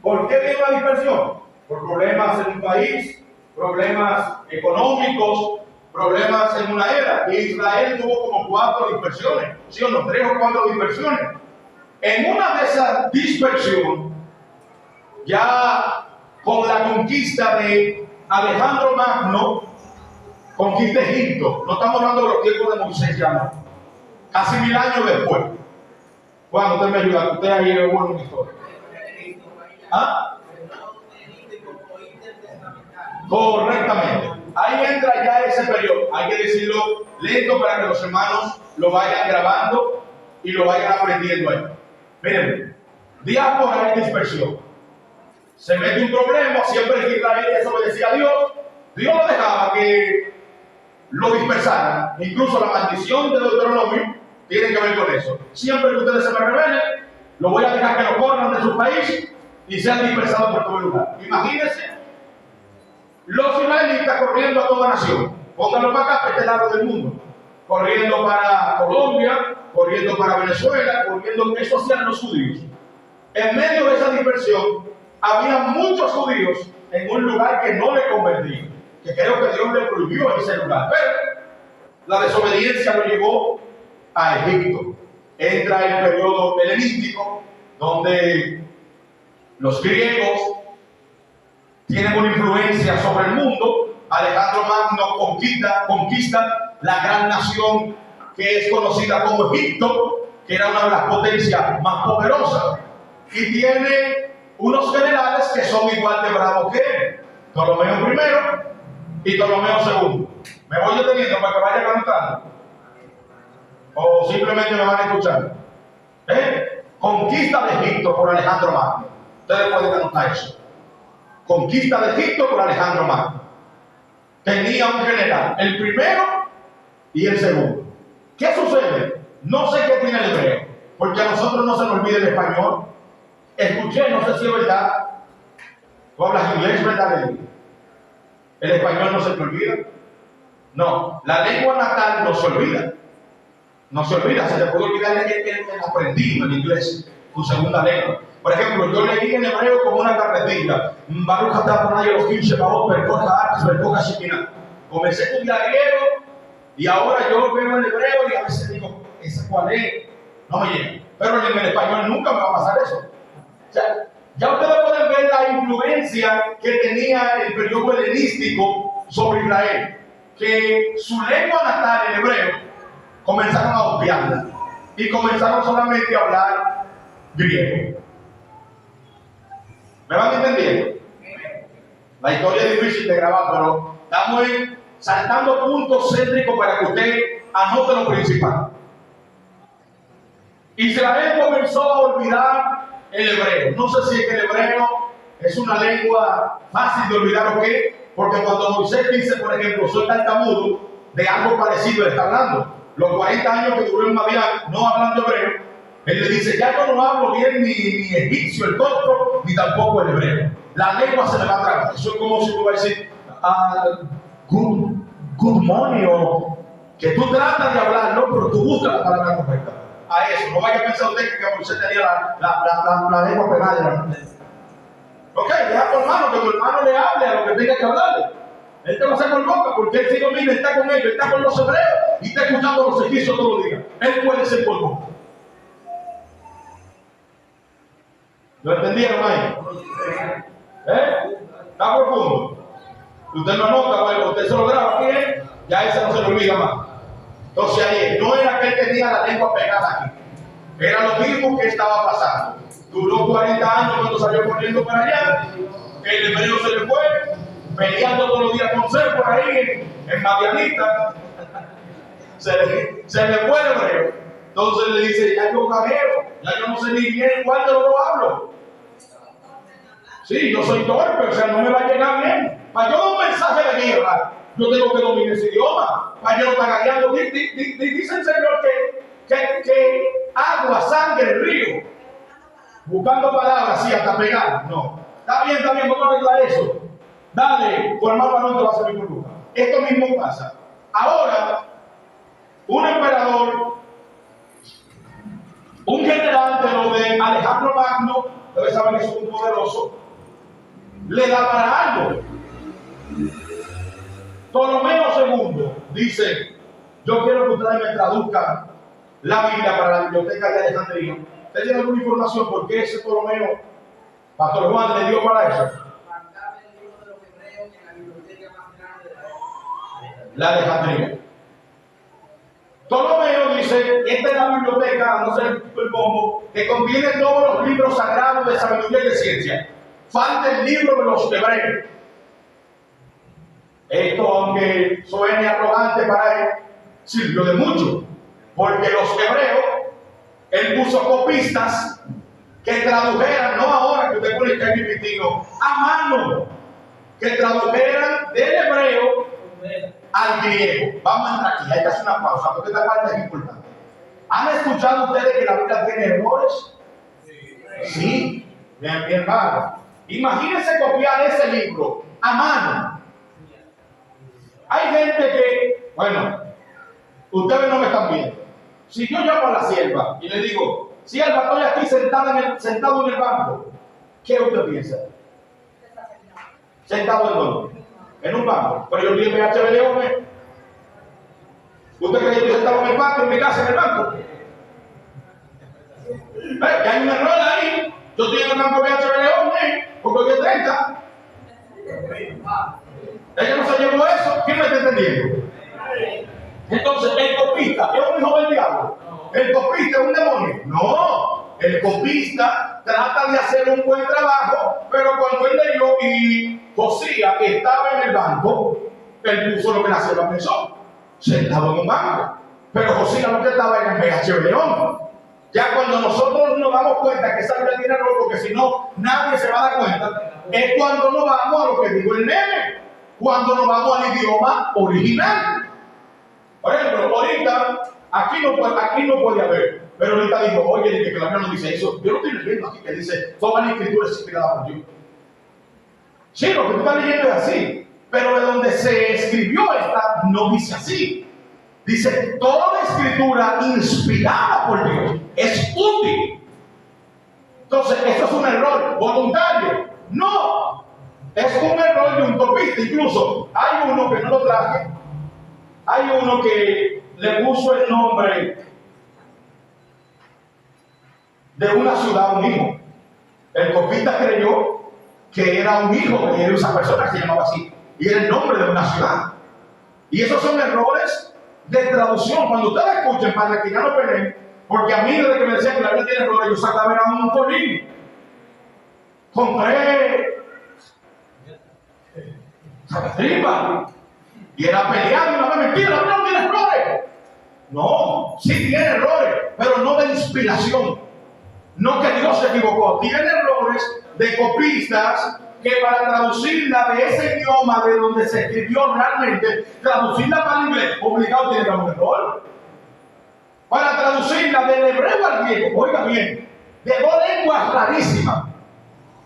¿Por qué viene la dispersión? Por problemas en un país, problemas económicos, problemas en una era. Y Israel tuvo como 4 dispersiones, ¿sí o no? 3 o 4 dispersiones. En una de esas dispersiones, ya con la conquista de Alejandro Magno, conquista Egipto. No estamos hablando de los tiempos de Moisés ya, no. Casi 1000 años después. Bueno, usted me ayuda, usted ahí es bueno en historia. ¿Ah? Correctamente. Ahí entra ya ese periodo. Hay que decirlo lento para que los hermanos lo vayan grabando y lo vayan aprendiendo ahí. Miren, diáspora es dispersión. Se mete un problema, siempre que Israel desobedecía a Dios, Dios no dejaba que lo dispersaran. Incluso la maldición de Deuteronomio tiene que ver con eso. Siempre que ustedes se me rebelen, lo voy a dejar que lo corran de su país y sean dispersados por todo el lugar. Imagínense los israelitas corriendo a toda nación. Pónganlo para acá, para este lado del mundo. Corriendo para Colombia, corriendo para Venezuela, corriendo. Eso hacían los judíos. En medio de esa dispersión, había muchos judíos en un lugar que no le convertía, que creo que Dios le prohibió ese lugar. Pero la desobediencia lo llevó a Egipto. Entra el periodo helenístico, donde los griegos tienen una influencia sobre el mundo. Alejandro Magno conquista la gran nación que es conocida como Egipto, que era una de las potencias más poderosas, y tiene unos generales que son igual de bravos que él, Ptolomeo I y Ptolomeo II. ¿Me voy deteniendo para que vaya cantando? ¿O simplemente me van a escuchar? Conquista de Egipto por Alejandro Magno. Ustedes pueden anotar eso. Conquista de Egipto por Alejandro Magno. Tenía un general, el primero y el segundo. ¿Qué sucede? No sé qué tiene el hebreo, porque a nosotros no se nos olvida el español. Escuché, no sé si es verdad. Tú hablas inglés, ¿verdad? El español no se te olvida. No, la lengua natal no se olvida. No se olvida, se te puede olvidar el aprendido en inglés, tu segunda lengua. Por ejemplo, yo leí en hebreo como una carretilla. Baruch atah Adonai Elohim Shebaot berkot haaretz berkot hashekinah. Comencé a estudiar griego y ahora yo veo el hebreo y a veces digo, ¿ese cuál es? No me llega. Pero en el español nunca me va a pasar eso. O sea, ya ustedes pueden ver la influencia que tenía el periodo helenístico sobre Israel. Que su lengua natal, el hebreo, comenzaron a obviarla y comenzaron solamente a hablar griego. ¿Me van entendiendo? La historia es difícil de grabar, pero estamos saltando puntos céntricos para que usted anote lo principal. Israel comenzó a olvidar el hebreo. No sé si es que el hebreo es una lengua fácil de olvidar o qué, porque cuando Moisés dice, por ejemplo, soy tartamudo, de algo parecido le está hablando. Los 40 años que duró en Madián no hablando hebreo, él le dice, ya yo no hablo bien ni egipcio, el copto, ni tampoco el hebreo. La lengua se me va a trabar. Eso es como si tú vas a decir, good morning, o que tú tratas de hablar, ¿no? Pero tú buscas la palabra correcta. A eso, no vaya a pensar usted que Moisés tenía la lengua pegada. Ok, deja a tu hermano, que tu hermano le hable a lo que tenga que hablarle. Él te va a hacer por boca, porque él sí domina, está con ellos, está con los hebreos y está escuchando los servicios todos los días. Él puede ser por boca. ¿Lo entendieron ahí? Está profundo. Usted lo anota, bueno, usted se lo graba aquí, ya ese no se le olvida más. Entonces ayer, no era que él tenía la lengua pegada aquí. Era lo mismo que estaba pasando. Duró 40 años cuando salió corriendo para allá. El hebreo se le fue, peleando todos los días con Ser por ahí en Madianita. Se le fue el hebreo. Entonces le dice, ya yo gagueo, ya yo no sé ni bien cuál de los dos hablo. Sí, yo soy torpe, o sea, no me va a llegar bien. Para yo dar un mensaje de guerra, yo tengo que dominar ese idioma. Para yo no estar gagueando. Dice el Señor que agua, sangre, río, buscando palabras, sí, hasta pegar. No. Está bien, vamos a arreglar eso. Dale, tu hermano no te va a servir por nunca. Esto mismo pasa. Ahora, un emperador, un general de lo de Alejandro Magno, ustedes saben que es un poderoso, le da para algo. Ptolomeo II dice, yo quiero que ustedes me traduzcan la Biblia para la biblioteca de Alejandría. ¿Usted tiene alguna información por qué ese Ptolomeo, Pastor Juan, le dio para eso? La Alejandría. Ptolomeo dice, esta es la biblioteca, no sé el bombo, que contiene todos los libros sagrados de sabiduría y de ciencia. Falta el libro de los hebreos. Esto, aunque suene arrogante para él, sirvió de mucho, porque los hebreos, él puso copistas que tradujeran, no ahora que usted pone el ChatGPT, a mano, que tradujeran del hebreo al griego. Vamos a entrar aquí, hay que hacer una pausa, porque esta parte es importante. ¿Han escuchado ustedes que la Biblia tiene errores? Sí, mi hermano. Imagínense copiar ese libro a mano. Hay gente que, bueno, ustedes no me están viendo. Si yo llamo a la sierva y le digo, sierva, estoy aquí sentado en el banco, ¿qué usted piensa? ¿Sentado en dónde? En un banco. Pero yo estoy en PHB Leones. ¿Usted cree que yo estoy sentado en el banco, en mi casa, en el banco? Que hay un error ahí. Yo estoy en el banco PHB Leones, porque hoy es 30. Ella no se llevó eso. ¿Quién me está entendiendo? Entonces, el copista es un hijo del diablo. El copista es un demonio. No, el copista trata de hacer un buen trabajo, pero cuando él leyó y Josías estaba en el banco, él puso lo que la sierva pensó, sentado en un banco. Pero Josías lo que estaba era en PHB León. Ya cuando nosotros nos damos cuenta que esa Biblia tiene error, porque si no, nadie se va a dar cuenta, es cuando nos vamos a lo que dijo el meme, cuando nos vamos al idioma original. Por ejemplo, ahorita, aquí no puede haber, pero ahorita digo, oye, que la Biblia no dice eso. Yo no estoy leyendo aquí que dice, toda la escritura es inspirada por Dios. Sí, lo que tú estás leyendo es así, pero de donde se escribió esta, no dice así. Dice, toda escritura inspirada por Dios es útil. Entonces, eso es un error voluntario. No, es un error de un copista. Incluso, hay uno que no lo traje. Hay uno que le puso el nombre de una ciudad a un hijo. El copista creyó que era un hijo de esa persona que se llamaba así. Y era el nombre de una ciudad. Y esos son errores de traducción. Cuando ustedes escuchen, para que ya no peleen, porque a mí desde que me decían que la Biblia tiene errores, yo sacaba era un colín con 3 tripas y era peleando y una vez mentira, la Biblia no tiene errores. No, sí tiene errores, pero no de inspiración. No que Dios se equivocó, tiene errores de copistas que para traducirla de ese idioma de donde se escribió realmente, traducirla para el inglés, obligado tiene que haber un error. Para traducirla del hebreo al griego, oiga bien, de 2 lenguas rarísimas,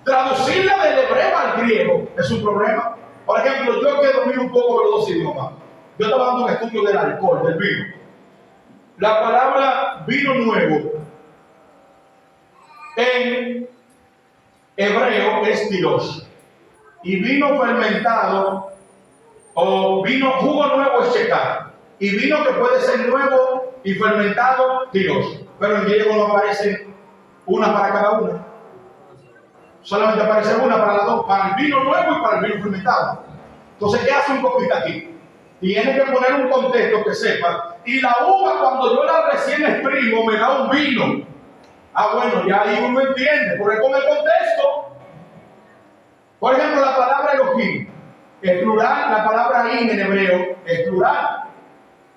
traducirla del hebreo al griego es un problema. Por ejemplo, yo que domino un poco de los 2 idiomas, yo estaba dando un estudio del alcohol, del vino. La palabra vino nuevo en hebreo es tirosh, y vino fermentado o jugo nuevo es shekar, y vino que puede ser nuevo y fermentado tirosh, pero en griego no aparece una para cada una, solamente aparece una para las dos, para el vino nuevo y para el vino fermentado. Entonces, ¿qué hace un copista aquí? Tiene que poner un contexto que sepa, y la uva cuando yo la recién exprimo me da un vino. Bueno, ya ahí uno entiende, porque con el contexto. Por ejemplo, la palabra Elohim es plural, la palabra in en hebreo es plural.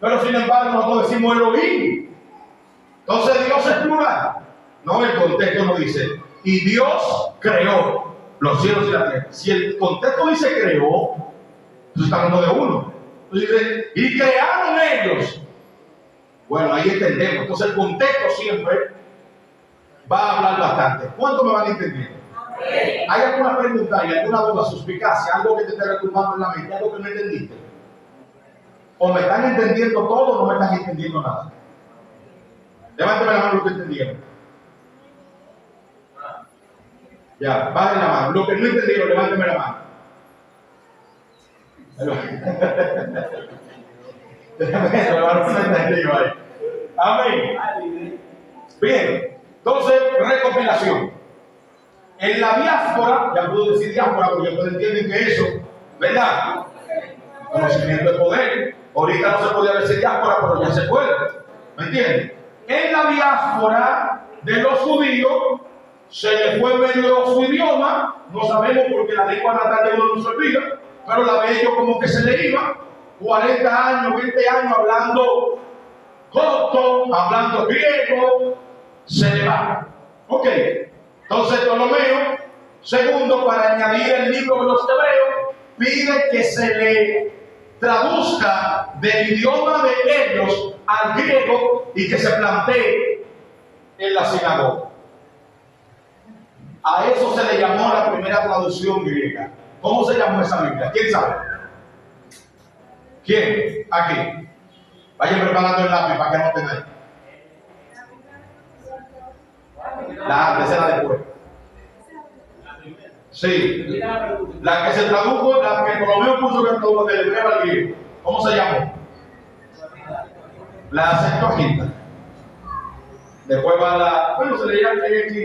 Pero sin embargo, nosotros decimos Elohim. Entonces, Dios es plural. No, el contexto no dice. Y Dios creó los cielos y la tierra. Si el contexto dice creó, entonces está hablando de uno. Entonces dice, y crearon ellos. Bueno, ahí entendemos. Entonces, el contexto siempre va a hablar bastante. ¿Cuánto me van entendiendo? ¿Hay alguna pregunta y alguna duda, suspicacia, algo que te esté retumbando en la mente, algo que no entendiste? ¿O me están entendiendo todo o no me están entendiendo nada? Levántame la mano lo que entendieron. Ya, bajen la mano. Lo que no entendieron, levántame la mano. Amén. Bien. Entonces, recopilación. En la diáspora, ya puedo decir diáspora porque ustedes entienden que eso, ¿verdad? Conocimiento de poder. Ahorita no se podía decir diáspora, pero ya se puede. ¿Me entienden? En la diáspora de los judíos se le fue medio su idioma, no sabemos porque la lengua natal de uno no se olvida, pero la de ellos como que se le iba, 40 años, 20 años hablando copto, hablando griego, se le va. Ok, entonces Ptolomeo segundo, para añadir el libro de los hebreos, pide que se le traduzca del idioma de ellos al griego y que se plantee en la sinagoga. A eso se le llamó la primera traducción griega. ¿Cómo se llamó esa Biblia? ¿Quién sabe? ¿Quién? Aquí. Vayan preparando el lápiz para que no tengan. La tercera después. Sí. La que se tradujo, la que Ptolomeo puso que tradujo del hebreo al griego. ¿Cómo se llamó? La Septuaginta. Después va la. Bueno, se le llama LXX,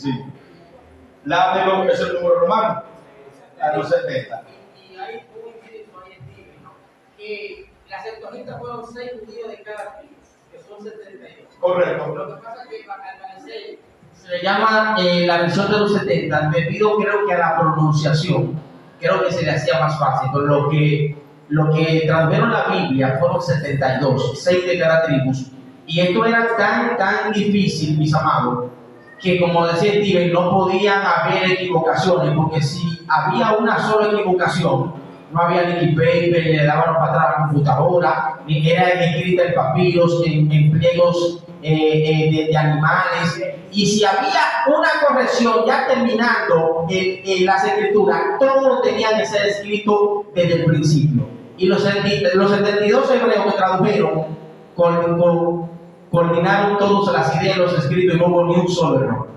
sí. La de lo que es el número romano, la de los 70. Y hay un inciso ahí en Biblia, que las Septuagintas fueron 6 judíos de cada tribu, que son 72. Correcto. Lo que pasa es que al parecer se le llama la versión de los 70 debido creo que a la pronunciación, creo que se le hacía más fácil, pero lo que tradujeron la Biblia fueron 72, 6 de cada tribu. Y esto era tan difícil, mis amados, que como decía Steven, no podían haber equivocaciones, porque si había una sola equivocación, no había ni paper, le daban para atrás a la computadora, ni era escrita en papiros, en pliegos de animales. Y si había una corrección ya terminando las escrituras, todo tenía que ser escrito desde el principio. Y los 72 hebreos que tradujeron coordinaron todas las ideas, los escritos y no hubo ni un solo error.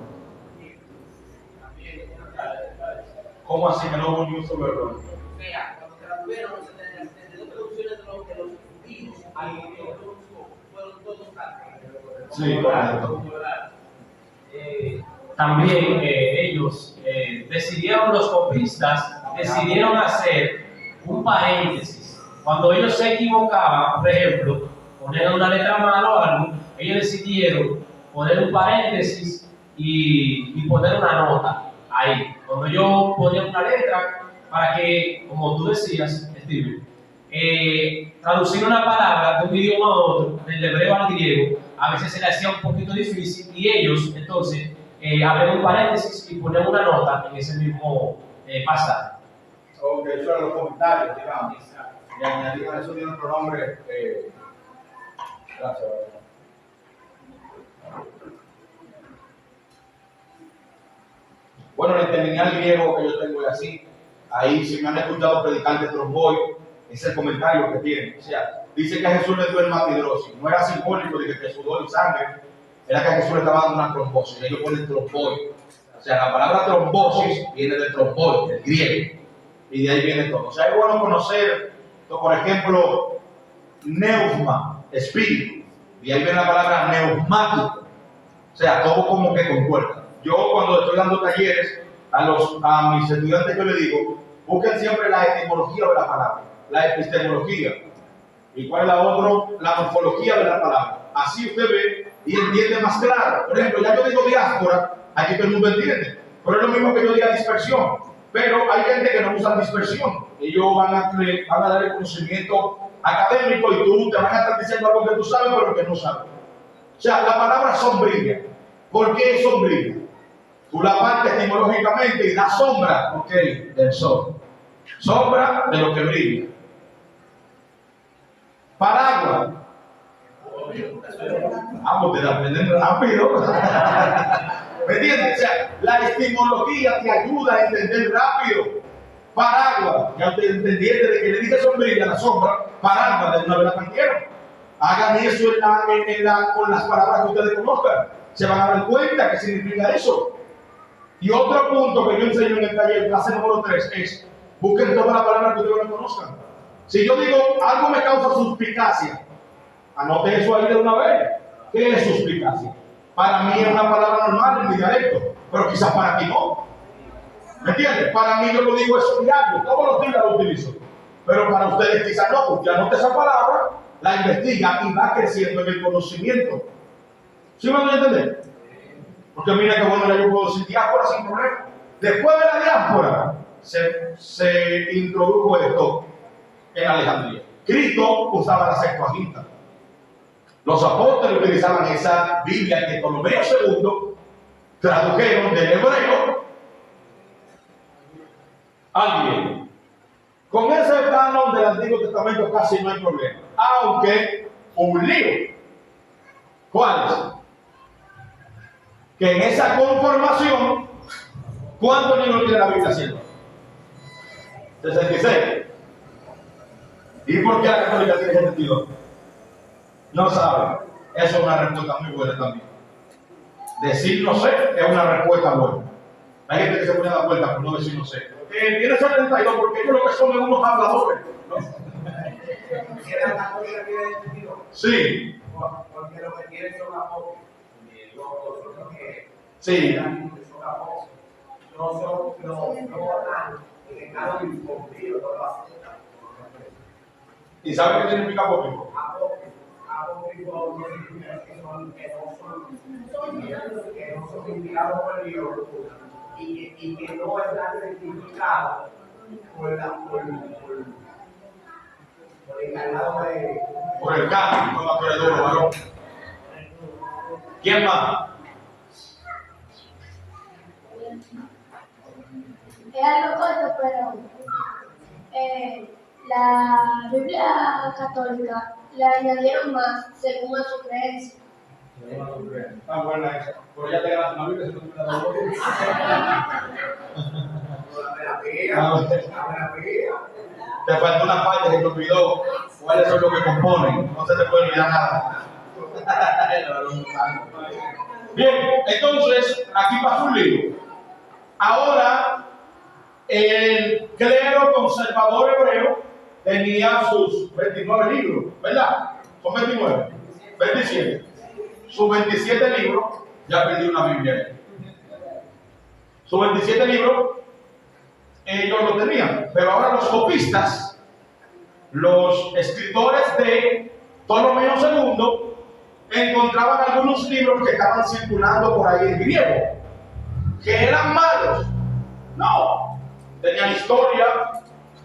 ¿Cómo así que no hubo ni un solo error? Vea, cuando tradujeron las 72 traducciones de los judíos, fueron todos salvos. Sí, correcto. También ellos decidieron, los copistas decidieron hacer un paréntesis. Cuando ellos se equivocaban, por ejemplo, poner una letra mal o algo, ellos decidieron poner un paréntesis y poner una nota ahí. Cuando yo ponía una letra, para que, como tú decías, Steven, traducir una palabra de un idioma a otro, del hebreo al griego, a veces se le hacía un poquito difícil y ellos, entonces, abren un paréntesis y ponen una nota en ese mismo pasaje. Ok, eso eran los comentarios, digamos. Y añadieron eso tiene otro nombre. Gracias. Bueno, el terminal griego que yo tengo es así. Ahí, si me han escuchado predicar de Tromboy, es el comentario que tiene. O sea, dice que a Jesús le dio el matidrosis. No era simbólico de que sudor y sangre, era que a Jesús le estaba dando una trombosis. Ellos ponen tromboy. O sea, la palabra trombosis viene de tromboy, del griego. Y de ahí viene todo. O sea, es bueno conocer, por ejemplo, neusma, espíritu. Y ahí viene la palabra neumático. O sea, todo como que concuerda. Yo cuando estoy dando talleres a mis estudiantes yo les digo, busquen siempre la etimología de la palabra, la epistemología. ¿Y cuál es la otra? La morfología de la palabra. Así usted ve y entiende más claro. Por ejemplo, ya yo digo diáspora, aquí todo el mundo entiende. Pero es lo mismo que yo diga dispersión. Pero hay gente que no usa dispersión. Ellos van a dar el conocimiento académico y tú te van a estar diciendo algo que tú sabes pero que no sabes. O sea, la palabra sombrilla. ¿Por qué es sombrilla? Tú la partes etimológicamente y da sombra, ok, del sol. Sombra de lo que brilla. Paraguas. Vamos, te la aprenden rápido. ¿Me entiendes? O sea, la etimología te ayuda a entender rápido. Paraguas, ya te entendiste de que le dije sombrilla, la sombra, paraguas, de una vez la cantieron. Hagan eso con las palabras que ustedes conozcan. Se van a dar cuenta qué significa eso. Y otro punto que yo enseño en el taller, clase número 3, es busquen todas las palabras que ustedes no conozcan. Si yo digo algo me causa suspicacia, anote eso ahí de una vez. ¿Qué es suspicacia? Para mí es una palabra normal en mi dialecto, pero quizás para ti no. ¿Me entiendes? Para mí yo lo digo eso diario, todos los días lo utilizo. Pero para ustedes quizás no, porque anote esa palabra, la investiga y va creciendo en el conocimiento. ¿Sí me van a entender? Porque mira que bueno, yo puedo decir diáspora sin problema. Después de la diáspora se introdujo esto en Alejandría. Cristo usaba la Septuaginta. Los apóstoles utilizaban esa Biblia que Ptolomeo II tradujeron del hebreo al griego. Con ese canon del Antiguo Testamento casi no hay problema. Aunque un lío. ¿Cuál es? que en esa conformación, ¿cuántos libros tiene la Biblia haciendo? 66. ¿Y por qué la católica tiene 72? No saben. Eso es una respuesta muy buena también. Decir no sé es una respuesta buena. Hay gente que se pone a la vuelta por no decir no sé. Tiene 72 porque ellos lo que son es unos habladores. ¿No? ¿La católica tiene 72? Sí. Porque lo que tienen son apóstoles. Los que Sí. son apóstoles. No dan en cada incontinuo, no lo aceptan. ¿Y sabe qué significa apócrifo? Apócrifo que no son inspirados por Dios y que no están certificados por el encargado de. Por el cánono, no por el duro, varón. ¿Quién más? Es algo corto, pero la Biblia católica le añadieron más según a su creencia. Está buena esa. Pero ya te ganaste la Biblia, si no te la doy. Te faltó una parte que te olvidó. ¿Cuáles son los que componen? No se te puede olvidar nada. Bien, entonces, aquí pasa un libro. Ahora, el clero conservador hebreo tenía sus 29 libros, ¿verdad? Son 29, 27. Sus 27 libros, ya perdió una Biblia. Sus 27 libros, ellos lo tenían. Pero ahora los copistas, los escritores de Ptolomeo II, encontraban algunos libros que estaban circulando por ahí en griego, que eran malos. No, tenían historia,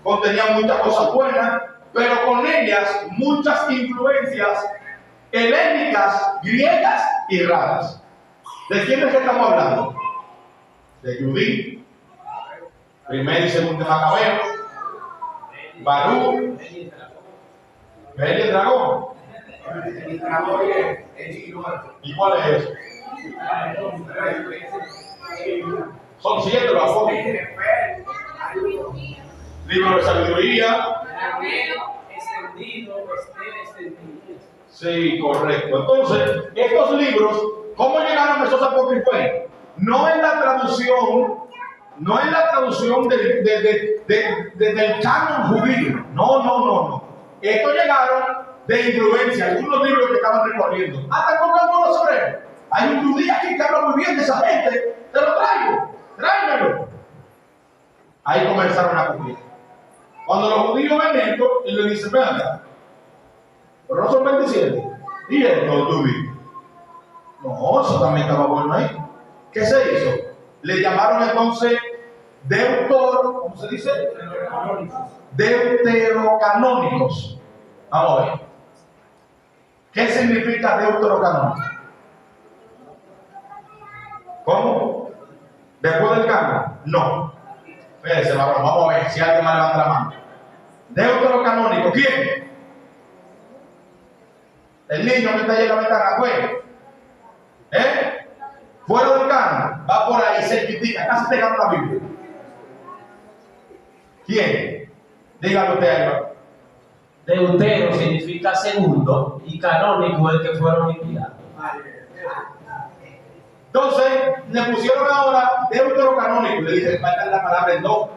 contenían muchas cosas buenas, pero con ellas muchas influencias helénicas, griegas y raras. ¿De quién es que estamos hablando? De Judí, primero y segundo Macabeo, Barú, Bel y el dragón. ¿Y cuál es eso? Son 7 los apócrifos. Libro de sabiduría. Sí, correcto. Entonces, estos libros, ¿cómo llegaron a esos apócrifos? No en la traducción del canon judío. No. Estos llegaron de influencia, algunos libros que estaban recorriendo. Hasta con algunos hebreos. Hay un judío aquí que habla muy bien de esa gente. Te lo traigo, tráemelo. Ahí comenzaron a cumplir. Cuando los judíos ven esto, y le dicen, venga, pero no son 27. Y esto, tú vi. No, eso también estaba bueno ahí. ¿Qué se hizo? Le llamaron entonces ¿cómo se dice? Deuterocanónicos. Vamos a ver. ¿Qué significa deuterocanónico? ¿Cómo? ¿Después del canon? No. Espérense, vamos a ver si alguien más levanta la mano. Deuterocanónico, ¿quién? El niño que está ahí en la ventana, ¿fue? Fuera del canon, va por ahí, cerquitica, casi pegando la Biblia. ¿Quién? Dígalo usted ahí. Deutero significa segundo y canónico el que fueron enviados. Entonces, le pusieron ahora deuterocanónico. Le dije, falta la palabra en dos.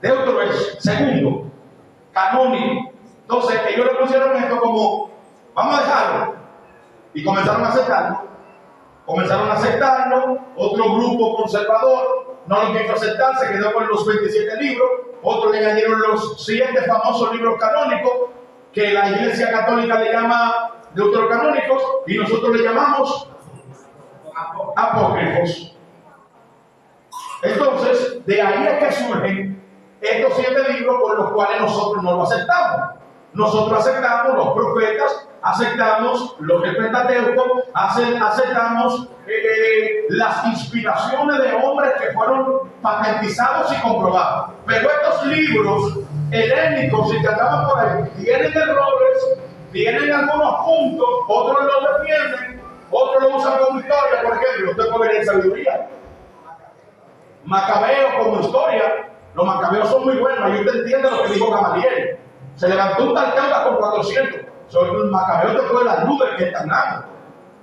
Deutero es segundo, canónico. Entonces, ellos le pusieron esto como, vamos a dejarlo. Y comenzaron a aceptarlo. Otro grupo conservador no lo quiso aceptar, se quedó con los 27 libros. Otros le añadieron los 7 famosos libros canónicos, que la Iglesia Católica le llama deuterocanónicos, y nosotros le llamamos apócrifos. Entonces, de ahí es que surgen estos 7 libros por los cuales nosotros no lo aceptamos. Nosotros aceptamos los profetas, aceptamos los Pentateuco, aceptamos las inspiraciones de hombres que fueron patentizados y comprobados. Pero estos libros helénicos y que andaban por ahí tienen errores, tienen algunos puntos, otros los defienden, Otros lo usan como historia, por ejemplo. Usted puede ver en sabiduría. Macabeo como historia. Los macabeos son muy buenos. Y usted entiende lo que dijo Gamaliel. Se levantó un tal cauda con 400. Sobre el macabeo te puede dar luz del que están dando.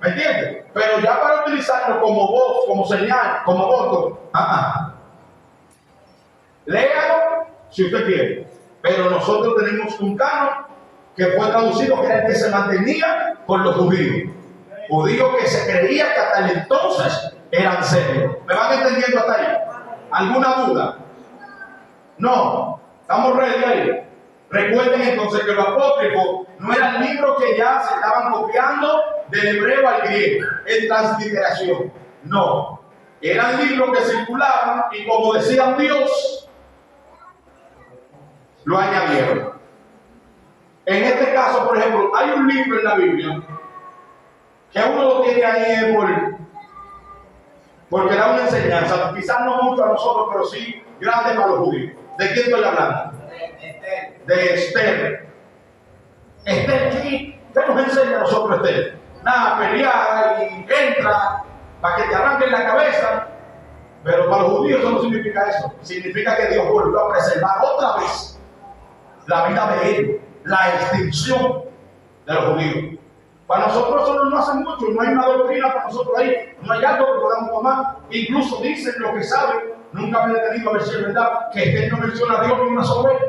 ¿Me entiendes? Pero ya para utilizarlo como voz, como señal, como voto, léalo si usted quiere. Pero nosotros tenemos un canon que fue traducido, que era el que se mantenía por los judíos. Judíos que se creía que hasta el entonces eran serios. ¿Me van entendiendo hasta ahí? ¿Alguna duda? No. ¿Estamos ready ahí? Recuerden entonces que los apócrifos no eran libros que ya se estaban copiando del hebreo al griego en transliteración. No. Eran libros que circulaban y, como decía Dios, lo añadieron. En este caso, por ejemplo, hay un libro en la Biblia que uno lo tiene ahí porque da una enseñanza, quizás no mucho a nosotros, pero sí grande para los judíos. ¿De quién estoy hablando? De Esther. Esther, ¿qué nos enseña a nosotros Esther? Nada, pelear y entra para que te arranquen la cabeza. Pero para los judíos eso no significa eso. Significa que Dios volvió a preservar otra vez la vida de ellos, la extinción de los judíos. Para nosotros eso no hace mucho, no hay una doctrina para nosotros ahí, no hay algo que podamos tomar. Incluso dicen lo que saben, nunca me he detenido a ver si es verdad, que Esther no menciona a Dios ni una sola vez.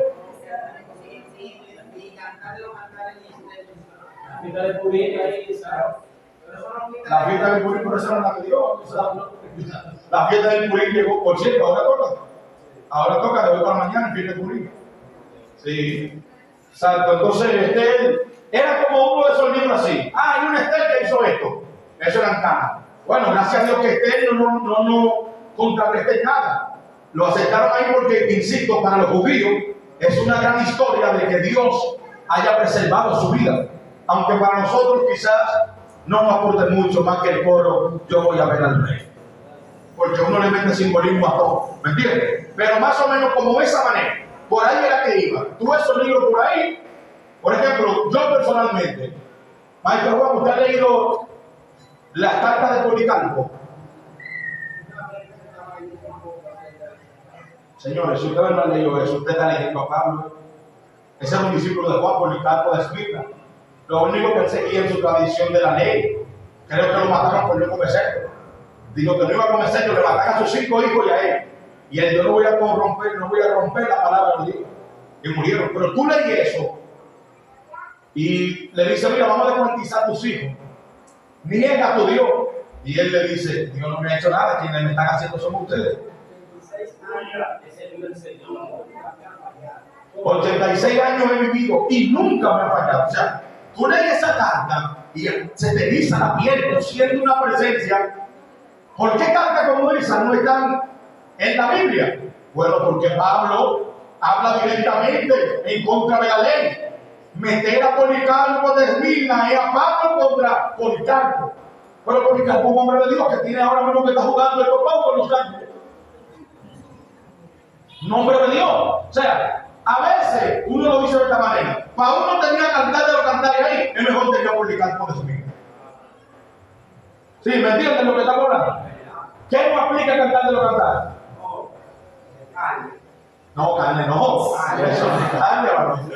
La fiesta de Purim ahí, ¿sabes? La fiesta del Purim por eso no la pidió. La fiesta del Purim llegó, por cierto, ahora toca de hoy para mañana, fiesta del Purim. Sí, exacto. Entonces Esther era como uno de esos libros así. Hay una Esther que hizo esto. Eso era canon. Bueno, gracias a Dios que Esther no contrarresté nada. Lo aceptaron ahí porque, insisto, para los judíos es una gran historia de que Dios haya preservado su vida. Aunque para nosotros quizás no nos aporte mucho más que el coro "Yo voy a ver al rey". Porque uno le mete simbolismo a todo. ¿Me entiendes? Pero más o menos como de esa manera. Por ahí era que iba. Tú esos libros por ahí. Por ejemplo, yo personalmente, Maestro Juan, ¿usted ha leído las cartas de Policarpo? Señores, si ustedes no han leído eso, usted está leyendo a Pablo. Ese es un discípulo de Juan, Policarpo de Esmirna. Lo único que él seguía en su tradición de la ley. Creo que lo mataron por no comerse. Digo que no iba a comerse, le mataron a sus 5 hijos y a él. Y él, yo no voy a romper la palabra de Dios. Y murieron. Pero tú leí eso. Y le dice, mira, vamos a descuartizar a tus hijos. Niega a tu Dios. Y él le dice, Dios no me ha hecho nada, quienes me están haciendo son ustedes. 86 años he vivido y nunca me ha fallado. O sea, tú lees esa carta y se te eriza la piel, tú sientes una presencia. ¿Por qué cartas como esa no están en la Biblia? Bueno, porque Pablo habla directamente en contra de la ley. Meter a Policarpo de Esmirna y a Pablo contra Policarpo. Pero Policarpo es un hombre de Dios que tiene ahora mismo que está jugando el topón con los ángeles. Un hombre de Dios. O sea, a veces uno lo dice de esta manera. Para uno tenía cantar de los cantares ahí, es mejor tener a Policarpo de Esmirna. ¿Sí? ¿Me entienden lo que estamos hablando? ¿Qué no aplica cantar de los cantares? No, carne no. Eso no es carne, varón.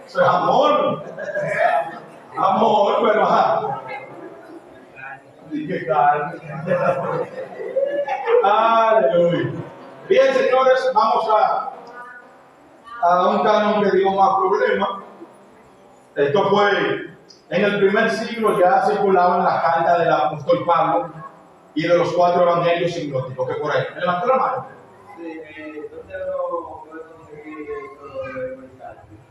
Eso es amor. Amor, pero ajá. Dije carne. Aleluya. Bien, señores, vamos a un canon que dio más problemas. Esto fue en el primer siglo, ya circulaban las cartas del apóstol Pablo y de los 4 evangelios sinópticos, que por ahí. ¿Me levantó la mano? Sí, ¿dónde lo conseguí?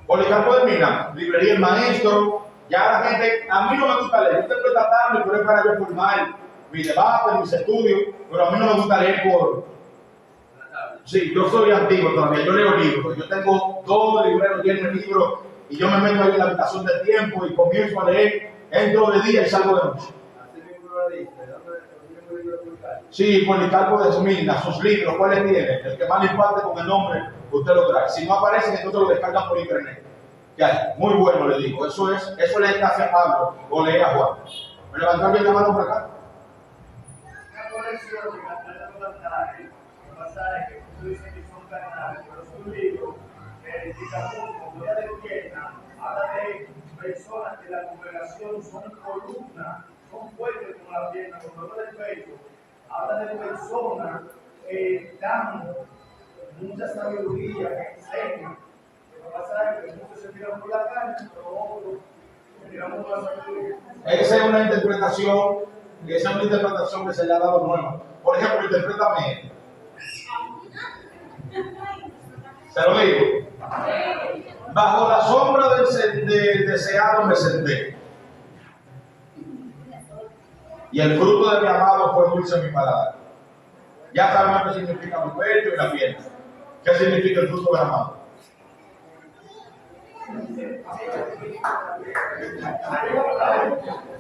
Policarpo de Esmirna, librería El Maestro. Ya la gente, a mí no me gusta leer, yo tengo que tratarme, pero es para yo formar mi debate, mis estudios, pero a mí no me gusta leer por... Sí, yo soy antiguo todavía, yo leo libros, yo tengo todo el librero lleno de libros y yo me meto ahí en la habitación del tiempo y comienzo a leer, entro de día y salgo de noche. Sí, Policarpo de Esmirna, sus libros, ¿cuáles tiene? El que más le impacte con el nombre, usted lo trae. Si no aparecen, entonces lo descargan por internet. Ya, muy bueno le digo, eso le hace a Pablo o lee a Juan. ¿Me levantaron la mano por acá? Una colección que Catalina González, los pasajes que tú dices que son carnales, pero son libros que indican mucho, como ya despierta, habla de personas que la congregación son columnas, son fuertes como la pierna, como dolor del pecho, habla de personas que dan mucha sabiduría, que enseñan. Lo que pasa es que muchos se miran por la carne, pero otros se miran por la sabiduría. Esa es una interpretación que se le ha dado nueva. Por ejemplo, interprétame. Se lo digo. Bajo la sombra del deseado me senté. Y el fruto de mi amado fue dulce en mi paladar. Ya sabemos qué significa el pecho y la piel. ¿Qué significa el fruto del amado?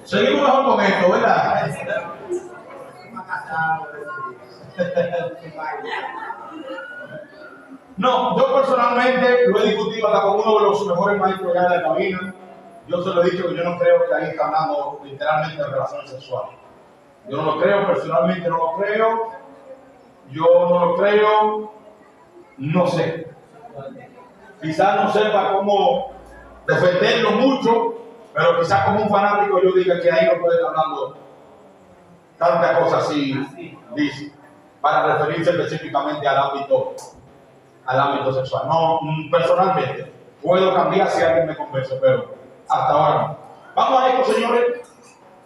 Seguimos mejor con esto, ¿verdad? No, yo personalmente lo he discutido hasta con uno de los mejores maestros ya de la cabina. Yo se lo he dicho que yo no creo que ahí está hablando literalmente de relaciones sexuales. Yo no lo creo, personalmente no lo creo. Yo no lo creo, no sé. Quizás no sepa cómo defenderlo mucho, pero quizás como un fanático yo diga que ahí no puede estar hablando tantas cosas así, dice, para referirse específicamente al ámbito sexual. No, personalmente, puedo cambiar si alguien me convence, pero hasta ahora no. Vamos a esto, señores.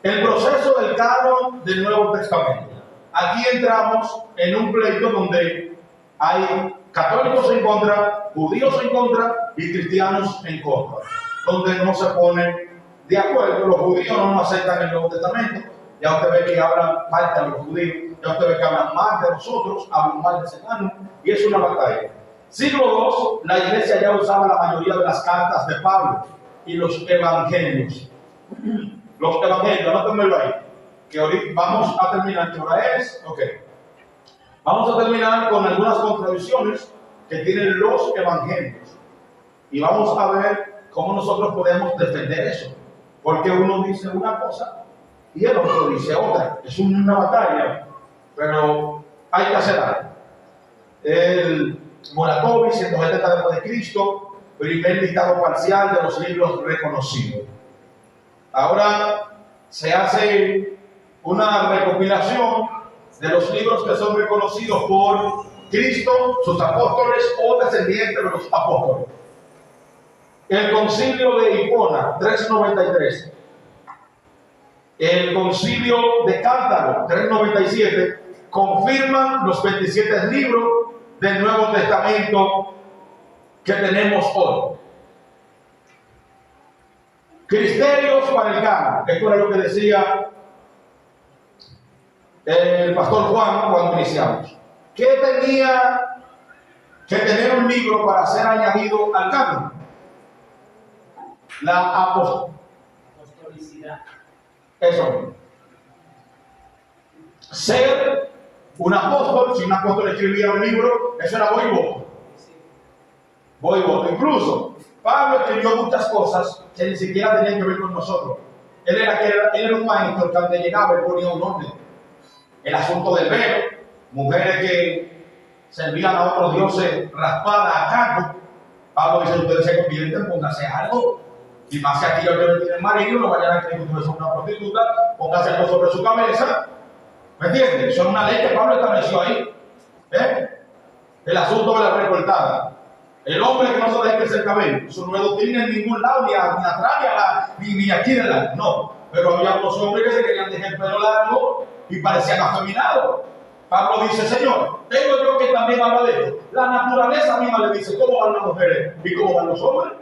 El proceso del canon del Nuevo Testamento. Aquí entramos en un pleito donde hay católicos en contra, judíos en contra y cristianos en contra, donde no se ponen de acuerdo. Los judíos no aceptan el Nuevo Testamento. Ya usted ve que hablan mal de los judíos, ya usted ve que hablan mal de nosotros, hablan mal de ese canon, y es una batalla. Siglo II, la iglesia ya usaba la mayoría de las cartas de Pablo y los evangelios. Los evangelios, anótenmelo ahí, que ahorita vamos a terminar. ¿Qué hora es? Ok. Vamos a terminar con algunas contradicciones que tienen los evangelios. Y vamos a ver cómo nosotros podemos defender eso. Porque uno dice una cosa y el otro dice otra. Es una batalla, pero hay que hacer algo. El Moratovi, 170 después de Cristo, primer listado parcial de los libros reconocidos. Ahora se hace una recopilación de los libros que son reconocidos por Cristo, sus apóstoles o descendientes de los apóstoles. El concilio de Hipona, 393. El concilio de Cántaro, 397, confirman los 27 libros del Nuevo Testamento que tenemos hoy. Criterios para el canon. Esto era lo que decía el pastor Juan cuando iniciamos. ¿Qué tenía que tener un libro para ser añadido al canon? La apostolicidad. Eso mismo. Ser un apóstol, si un apóstol escribía un libro, eso era voy y voto. Voy y voto. Incluso Pablo escribió muchas cosas que ni siquiera tenían que ver con nosotros. Él era un maestro que donde llegaba él ponía un orden. El asunto del velo, mujeres que servían a otros dioses raspadas a cargo. Pablo dice, ustedes se convierten, pónganse algo. Y más si aquí yo no tienen marido, no vayan a creer que ustedes son una prostituta, pónganse algo sobre su cabeza. ¿Me entiendes? Son una ley que Pablo estableció ahí. El asunto de la recortada. El hombre que no se deje crecer el cabello, eso no es doctrina en ningún lado, ni atrás, ni aquí de lado. No. Pero había unos hombres que se querían dejar el pelo largo y parecían afeminados. Pablo dice, Señor, tengo yo que también hablar de esto. La naturaleza misma le dice cómo van las mujeres y cómo van los hombres.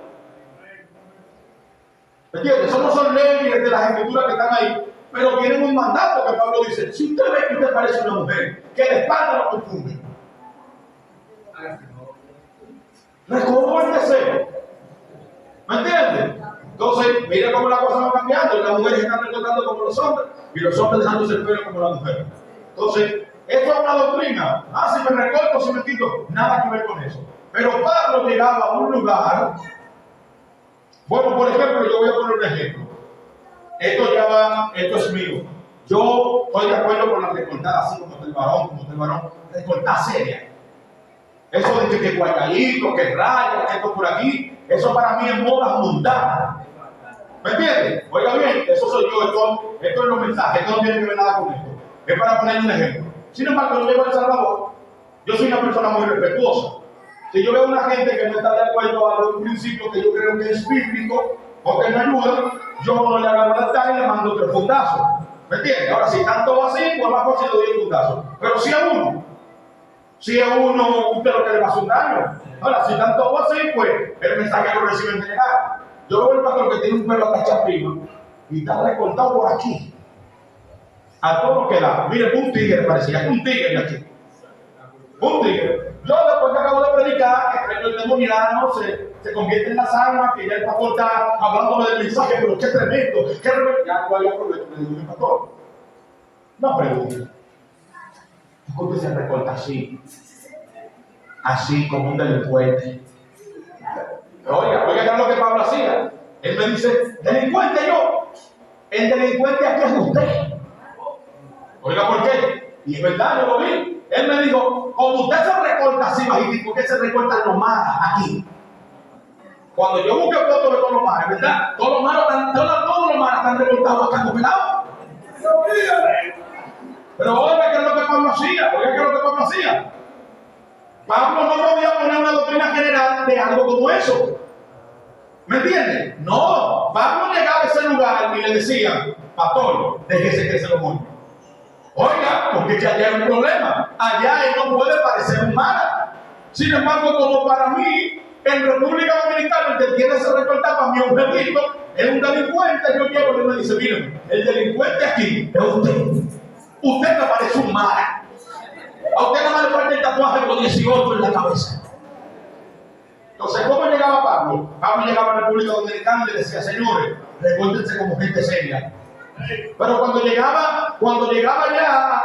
¿Me entiendes? Eso no son leyes de las escrituras que están ahí, pero tienen un mandato que Pablo dice, si usted ve que usted parece una mujer, que de espalda lo confunde. Recórtese. ¿Me entiendes? Entonces, mira cómo la cosa va cambiando. Las mujeres están recortando como los hombres y los hombres dejándose el pelo como las mujeres. Entonces, esto es una doctrina. Si me recorto, si me quito, nada que ver con eso. Pero Pablo llegaba a un lugar. Bueno, por ejemplo, yo voy a poner un ejemplo. Esto ya va diga, esto es mío. Yo estoy de acuerdo con la recortada así como el varón, recortada seria. Eso de que guayadito, que raya, que esto por aquí, eso para mí es moda mundana. ¿Me entiendes? Oiga bien, eso soy yo, esto es los mensajes, esto no tiene que ver nada con esto. Es para poner un ejemplo. Sin embargo, yo llego a El Salvador, yo soy una persona muy respetuosa. Si yo veo una gente que no está de acuerdo a un principio que yo creo que es bíblico o que me ayuda, yo no le agarro la talla y le mando 3 fundazos. ¿Me entiendes? Ahora, si están todos así, pues más fácil le doy el fundazo. Pero si a uno, usted lo que le va a hacer un daño. Ahora, si están todos así, pues el mensaje lo reciben de llegar. Yo veo el pastor que tiene un pelo hasta arriba y está recortado por aquí. A todo lo que da. Mire, un tigre parecía, un tigre de aquí. Un tigre. Yo después que acabo de predicar, que creo que el demoniano se convierte en la sangre, que ya el pastor está hablándome del mensaje, pero qué tremendo, qué tremendo. Ya no hay aprovecho, le digo mi pastor. No pregunte. ¿Cómo se recorta así? Así como un delincuente. Oiga, ¿qué es lo que Pablo hacía? Él me dice, delincuente yo. El delincuente aquí es usted. Oiga, ¿por qué? Y es verdad, yo lo vi. Él me dijo, como usted se recorta así bajito, ¿por qué se recortan los maras aquí? Cuando yo busqué fotos de todos los maras, ¿verdad? Todos los maras están recortados acá, ¿verdad? Pero oiga, ¿qué es lo que Pablo hacía? Oiga, ¿qué es lo que Pablo hacía? Pablo no podía poner una doctrina general de algo como eso. ¿Me entienden? No, Pablo llegaba a ese lugar y le decía, pastor, déjese que se lo muerde. Oiga, porque que allá hay un problema. Allá él no puede parecer un mara. Sin embargo, como para mí, en República Dominicana, el que tiene ese recortar para mí un delito, es un delincuente. Yo llego y me dice, miren, el delincuente aquí es usted. Usted me parece un mara. A usted nada más le falta el tatuaje con 18 en la cabeza. Entonces, ¿cómo llegaba Pablo? Pablo llegaba a la República Dominicana y le decía, señores, recórtense como gente seria. Pero cuando llegaba ya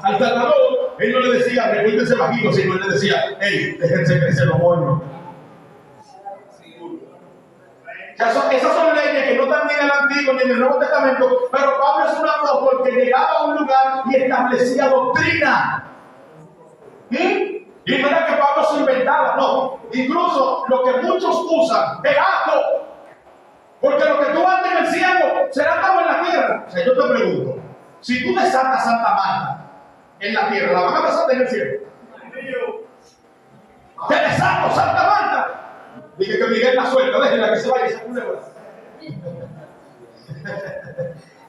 a El Salvador, él no le decía, recórtense bajito, sino él le decía, hey, déjense crecer los moños. Esas son leyes que no están ni en el Antiguo ni en el Nuevo Testamento, pero Pablo es un apóstol que llegaba a un lugar y establecía doctrina. Y no era que Pablo se inventaba, no. Incluso lo que muchos usan es acto. Porque lo que tú haces en el cielo será como en la tierra. O sea, yo te pregunto, si tú desatas Santa Marta en la tierra, ¿la van a desatar en el cielo? Te desato Santa Marta. Dije que Miguel la suelta, déjenla que se vaya y se culebra.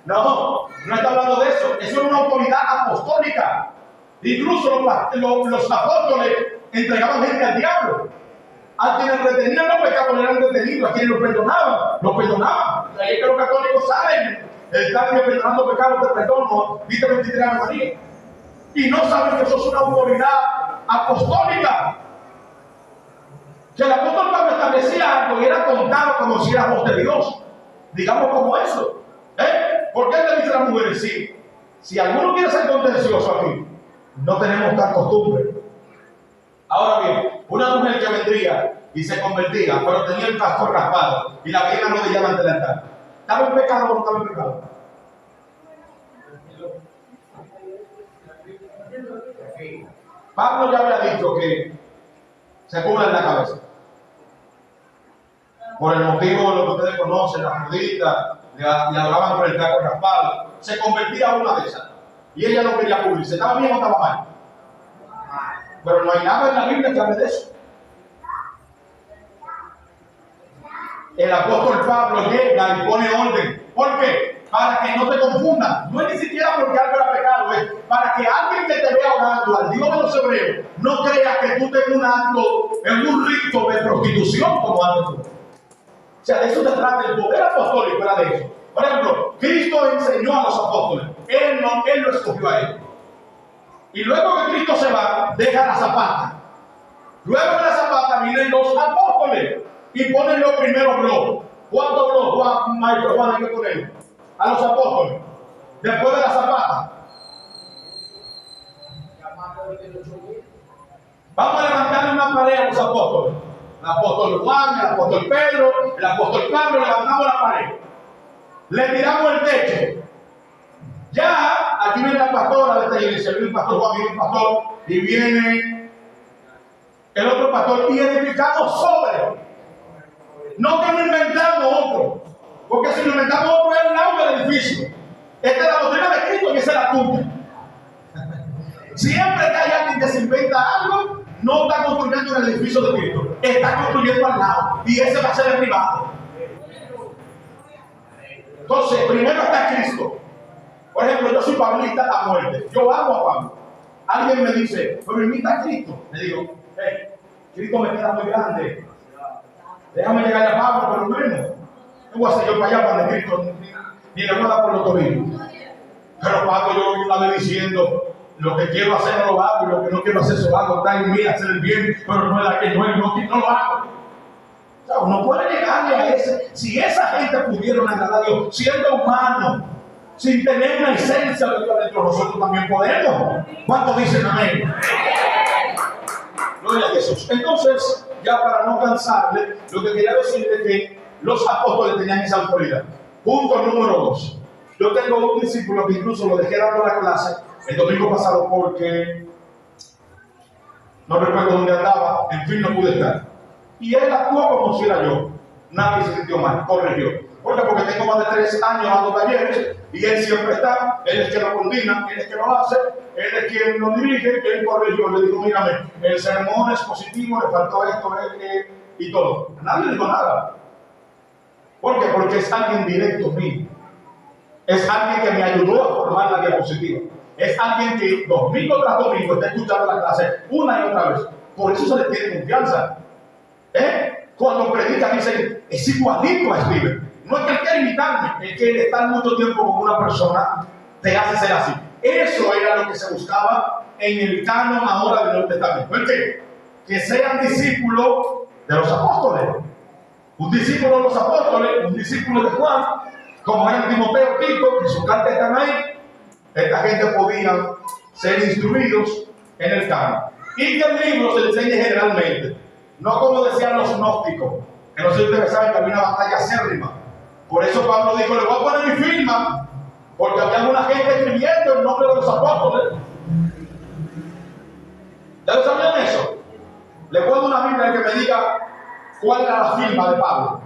No está hablando de eso. Eso es una autoridad apostólica. Incluso los apóstoles entregaban gente al diablo. A quienes retenían los pecados eran retenidos, a quienes los perdonaban. Y ahí es que los católicos saben, el cambio perdonando pecados te perdono, dice 23 Ave María. Y no saben que eso es una autoridad apostólica. Que el apóstol Pablo establecía algo y era contado como si era voz de Dios. Digamos como eso. ¿Por qué le dice a las mujeres? Sí, si alguno quiere ser contencioso aquí, no tenemos tal costumbre. Ahora bien, una mujer que vendría y se convertía, pero tenía el casco raspado y la veía arrodillada ante el altar, ¿estaba en pecado o no estaba en pecado? Pablo ya había dicho que se cubran la cabeza. Por el motivo de lo que ustedes conocen, las juditas le adoraban por el casco raspado. Se convertía a una de esas. Y ella no quería cubrirse. ¿Estaba bien o estaba mal? Pero no hay nada en la Biblia que hable de eso. El apóstol Pablo llega y pone orden. ¿Por qué? Para que no te confundan. No es ni siquiera porque algo era pecado, es para que alguien que te vea orando al Dios de los hebreos no crea que tú tengas un acto, en un rito de prostitución como antes tú. O sea, de eso se trata el poder apostólico, era de eso. Por ejemplo, Cristo enseñó a los apóstoles. Él lo escogió a ellos. Y luego que Cristo se va, deja la zapata. Luego de la zapata vienen los apóstoles y ponen los primeros globos. ¿Cuántos globos, maestro Juan, hay que poner? A los apóstoles. Después de la zapata. Vamos a levantarle una pared a los apóstoles. El apóstol Juan, el apóstol Pedro, el apóstol Pablo, levantamos la pared. Le tiramos el techo. viene el pastor Juan, viene el pastor, y viene el otro pastor, y edificamos sobre. No que no inventamos otro, porque si no inventamos otro es el lado del edificio. Esta es la doctrina de Cristo y esa es la tuya. Siempre que hay alguien que se inventa algo, no está construyendo en el edificio de Cristo, está construyendo al lado, y ese va a ser el privado. Entonces, primero está Cristo. Por ejemplo, yo soy pablista a muerte. Yo amo a Pablo. Alguien me dice, pero imita a Cristo. Le digo, hey, Cristo me queda muy grande. Déjame llegar a Pablo, por lo menos. No voy a hacer yo para allá para Cristo, ni le voy a dar por los tobillos. Pero Pablo, yo una vez diciendo, lo que quiero hacer no lo hago, y lo que no quiero hacer se lo hago. Está en mí hacer el bien, pero no es la que no lo hago. O sea, uno puede llegarle a ese. Si esa gente pudiera agradar a Dios, siendo humano, sin tener una esencia de Dios dentro, nosotros también podemos. ¿Cuántos dicen amén? Gloria a Jesús. Entonces, ya para no cansarle, lo que quería decir es que los apóstoles tenían esa autoridad. Punto número 2. Yo tengo un discípulo que incluso lo dejé dando la clase el domingo pasado porque no recuerdo dónde andaba, en fin, no pude estar. Y él actuó como si era yo. Nadie se sintió mal, corrigió. ¿Por qué? Porque tengo más de 3 años dando talleres y él siempre está, él es quien lo coordina, él es quien lo hace, él es quien lo dirige, él corrigió. Le digo, mírame, el sermón es positivo, le faltó esto, y todo. Nadie dijo nada. ¿Por qué? Porque es alguien directo mío. Es alguien que me ayudó a formar la diapositiva. Es alguien que domingo tras domingo está escuchando la clase una y otra vez. Por eso se le tiene confianza. Cuando predica dicen, es igualito a Steven. No es que él quiera imitarme, es que el estar mucho tiempo con una persona te hace ser así. Eso era lo que se buscaba en el canon ahora del Nuevo Testamento. ¿Por qué? Que sean discípulos de los apóstoles. Un discípulo de los apóstoles, un discípulo de Juan, como eran Timoteo, Tito, que sus cartas están ahí. Esta gente podía ser instruidos en el canon. Y que el libro se enseñe generalmente. No como decían los gnósticos, que no sé si ustedes saben que había una batalla acérrima. Por eso Pablo dijo, le voy a poner mi firma, porque había alguna gente escribiendo el nombre de los apóstoles. ¿Ya lo sabían eso? Le pongo una Biblia que me diga cuál era la firma de Pablo.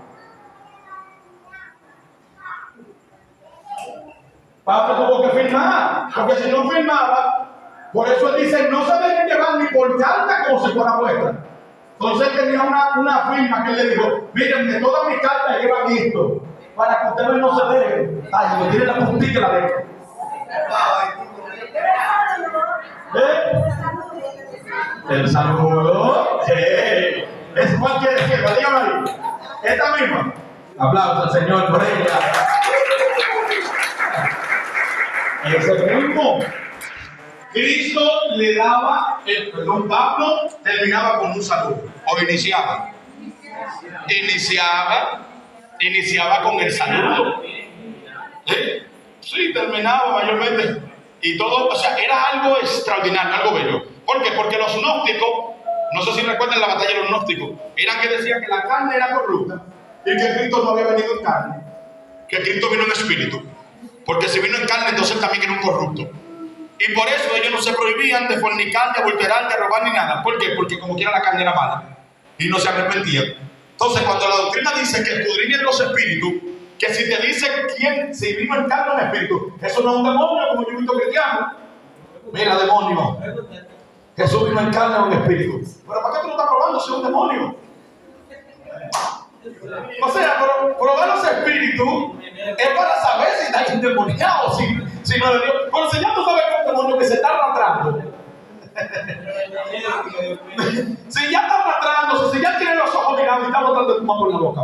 Pablo tuvo que firmar, porque si no firmaba, por eso él dice, no se deben llevar ni por carta como si fuera vuestra. Entonces él tenía una firma que él le dijo, miren, de todas mis cartas llevan esto, para que ustedes no se dejen. Ay, me tiene la puntilla la dejo. El saludo. ¿Es cuál quiere decir? Dígame ahí. Esta misma. Aplausos al Señor por ella. Ese mismo. Cristo le daba, Pablo terminaba con un saludo, o iniciaba con el saludo. Sí, terminaba mayormente, y todo, o sea, era algo extraordinario, algo bello. ¿Por qué? Porque los gnósticos, no sé si recuerdan la batalla de los gnósticos, eran que decían que la carne era corrupta, y que Cristo no había venido en carne, que Cristo vino en espíritu, porque si vino en carne, entonces también era un corrupto. Y por eso ellos no se prohibían de fornicar, de adulterar, de robar ni nada. ¿Por qué? Porque como quiera la carne era mala y no se arrepentían. Entonces, cuando la doctrina dice que escudriñen los espíritus, que si te dice quién, si vino en carne o en espíritu, eso no es un demonio como yo he visto cristiano. Mira, demonio. Jesús vino en carne o en espíritu. Pero ¿para qué tú lo estás probando si es un demonio? O sea, probar los espíritus es para saber si está endemoniado, si no de Dios. Pero si ya tú sabes que es un demonio que se está arrastrando, si ya está arrastrando, si ya tiene los ojos mirados y está botando espuma por la boca,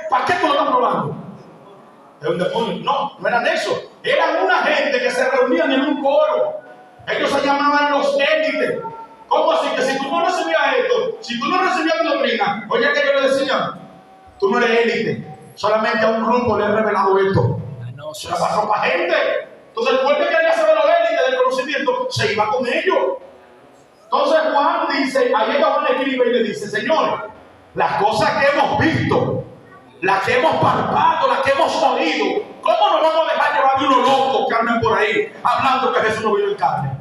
¿para qué tú lo estás probando? Es un demonio. No eran eso. Eran una gente que se reunían en un coro. Ellos se llamaban los élites. ¿Cómo así? Que si tú no recibías esto, si tú no recibías la doctrina, oye, que yo le decía, tú no eres élite, solamente a un grupo le he revelado esto. Se la pasó para gente. Entonces el pueblo que quería saber los élites del conocimiento se iba con ellos. Entonces Juan dice, ahí Juan escribe y le dice, Señor, las cosas que hemos visto, las que hemos palpado, las que hemos oído, ¿cómo nos vamos a dejar llevar de unos locos que andan por ahí ahí hablando que Jesús no vino en carne.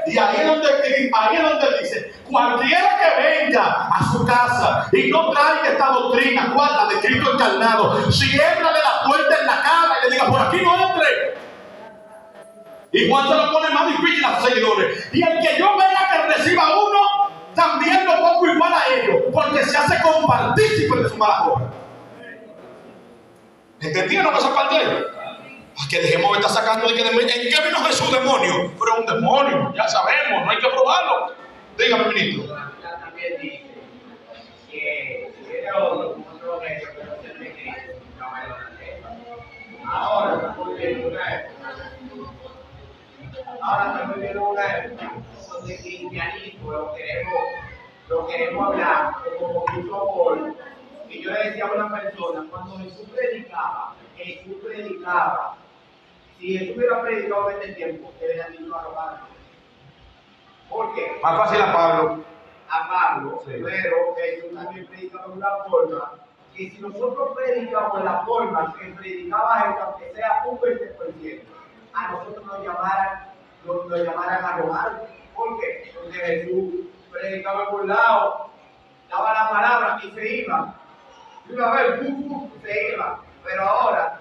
Y ahí es donde él dice, cualquiera que venga a su casa y no traiga esta doctrina, guarda de Cristo encarnado, ciérrale la puerta en la cara y le diga, por aquí no entre. Y Juan se lo pone más difícil a sus seguidores. Y el que yo vea que reciba uno, también lo pongo igual a ellos, porque se hace compartícipe de su mala obra. ¿Entendieron esa parte? Que dejemos de estar sacando de que ¿en qué vino Jesús, demonio? Pero un demonio, ya sabemos, no hay que probarlo. Dígame, ministro. También dice que tiene otro medio, pero se me cree, no me lo entiendo. Ahora estamos viendo una época donde cristianismo lo queremos hablar como mucho amor. Y yo le decía a una persona, cuando Jesús predicaba, si Jesús hubiera predicado en este tiempo, él era dicho arrogante. ¿Por qué? Más fácil a Pablo. Sí. Pero Jesús también predicaba de una forma que si nosotros predicamos de la forma que predicaba Jesús, aunque sea un 20%, a nosotros nos llamaran arrogantes. ¿Por qué? Porque Jesús predicaba por un lado, daba la palabra y se iba. Y una vez, se iba. Pero ahora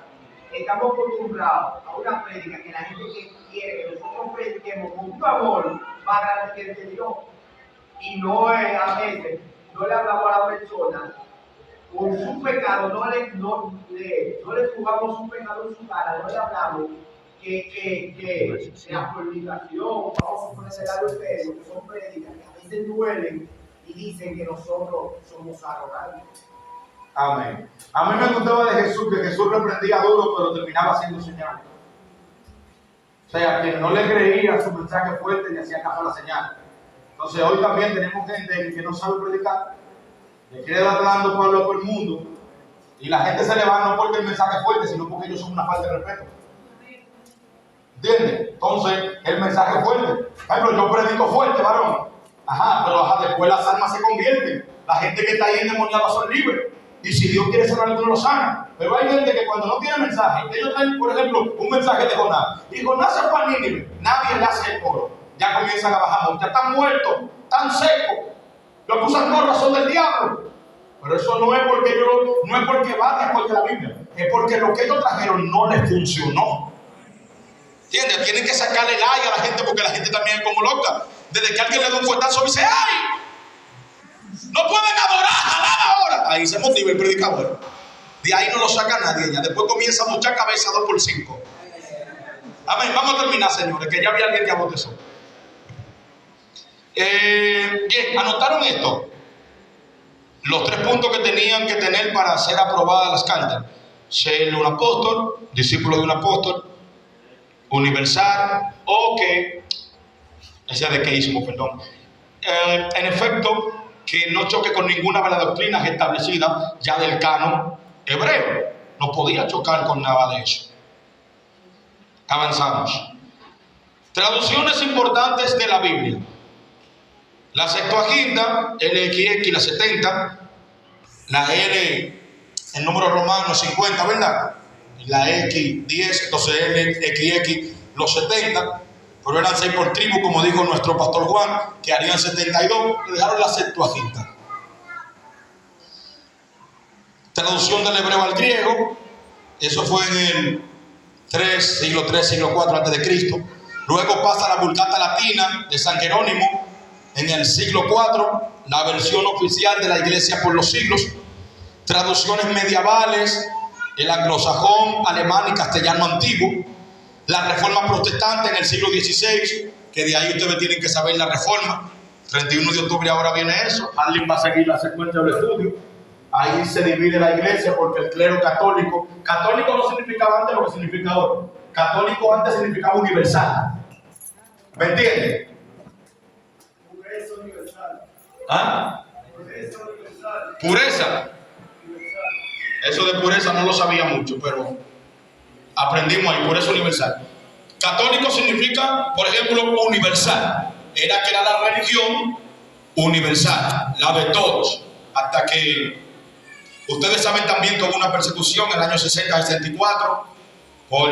estamos acostumbrados a una prédica que la gente quiere que nosotros prediquemos con un amor más grande que el de Dios. Y no es a veces, no le hablamos a la persona con su pecado, no le jugamos su pecado en su cara, no le hablamos que la fornicación, vamos a ponerse algo serio, que son prédicas que a veces duelen y dicen que nosotros somos arrogantes. Amén. A mí me gustaba de Jesús que Jesús reprendía duro, pero terminaba haciendo señales. O sea, que no le creía su mensaje fuerte ni hacía caso a la señal. Entonces, hoy también tenemos gente que no sabe predicar, que quiere dar dando pueblo por el mundo, y la gente se le va no porque el mensaje es fuerte, sino porque ellos son una falta de respeto. ¿Entiendes? Entonces, el mensaje es fuerte. Por ejemplo, yo predico fuerte, varón. Pero después las almas se convierten. La gente que está ahí endemoniada son libres. Y si Dios quiere sanar, Dios lo sana. Pero hay gente que cuando no tiene mensaje, ellos traen, por ejemplo, un mensaje de Jonás. Y Jonás se fue a Nínive, nadie le hace el coro. Ya comienzan a bajar, ya están muertos, están secos. Los que usan gorras son del diablo. Pero eso no es porque van a porque la Biblia. Es porque lo que ellos trajeron no les funcionó. ¿Entiendes? Tienen que sacarle el aire a la gente porque la gente también es como loca. Desde que alguien le da un fuetazo y dice, ¡ay! No pueden adorar, jalar ahora. Ahí se motiva el predicador. De ahí no lo saca nadie. Ya después comienza a muchas cabezas 2x5. Amén. Vamos a terminar, señores, que ya había alguien que abotezó. Bien, ¿anotaron esto? Los 3 puntos que tenían que tener para ser aprobadas las cartas. Ser un apóstol, discípulo de un apóstol, universal, o que, ese dequeísmo, perdón. En efecto, que no choque con ninguna de las doctrinas establecidas ya del canon hebreo. No podía chocar con nada de eso. Avanzamos. Traducciones importantes de la Biblia. La Septuaginta, LXX, la 70, la L, el número romano 50, ¿verdad? La X 10, entonces LXX los 70, pero eran 6 por tribu, como dijo nuestro pastor Juan, que harían 72, le dejaron la Septuaginta. Traducción del hebreo al griego, eso fue en el siglo 3, siglo 4 antes de Cristo. Luego pasa a la Vulgata latina de San Jerónimo en el siglo 4, la versión oficial de la iglesia por los siglos. Traducciones medievales, el anglosajón, alemán y castellano antiguo. La reforma protestante en el siglo XVI, que de ahí ustedes tienen que saber la reforma. 31 de octubre ahora viene eso. Alguien va a seguir la secuencia del estudio. Ahí se divide la iglesia porque el clero católico no significaba antes lo que significa ahora. Católico antes significaba universal. ¿Me entienden? Pureza universal. ¿Ah? Pureza universal. Pureza. Eso de pureza no lo sabía mucho, pero aprendimos ahí, pureza universal. Católico significa, por ejemplo, universal. Que era la religión universal, la de todos. Hasta que ustedes saben también que hubo una persecución en el año 60-64 por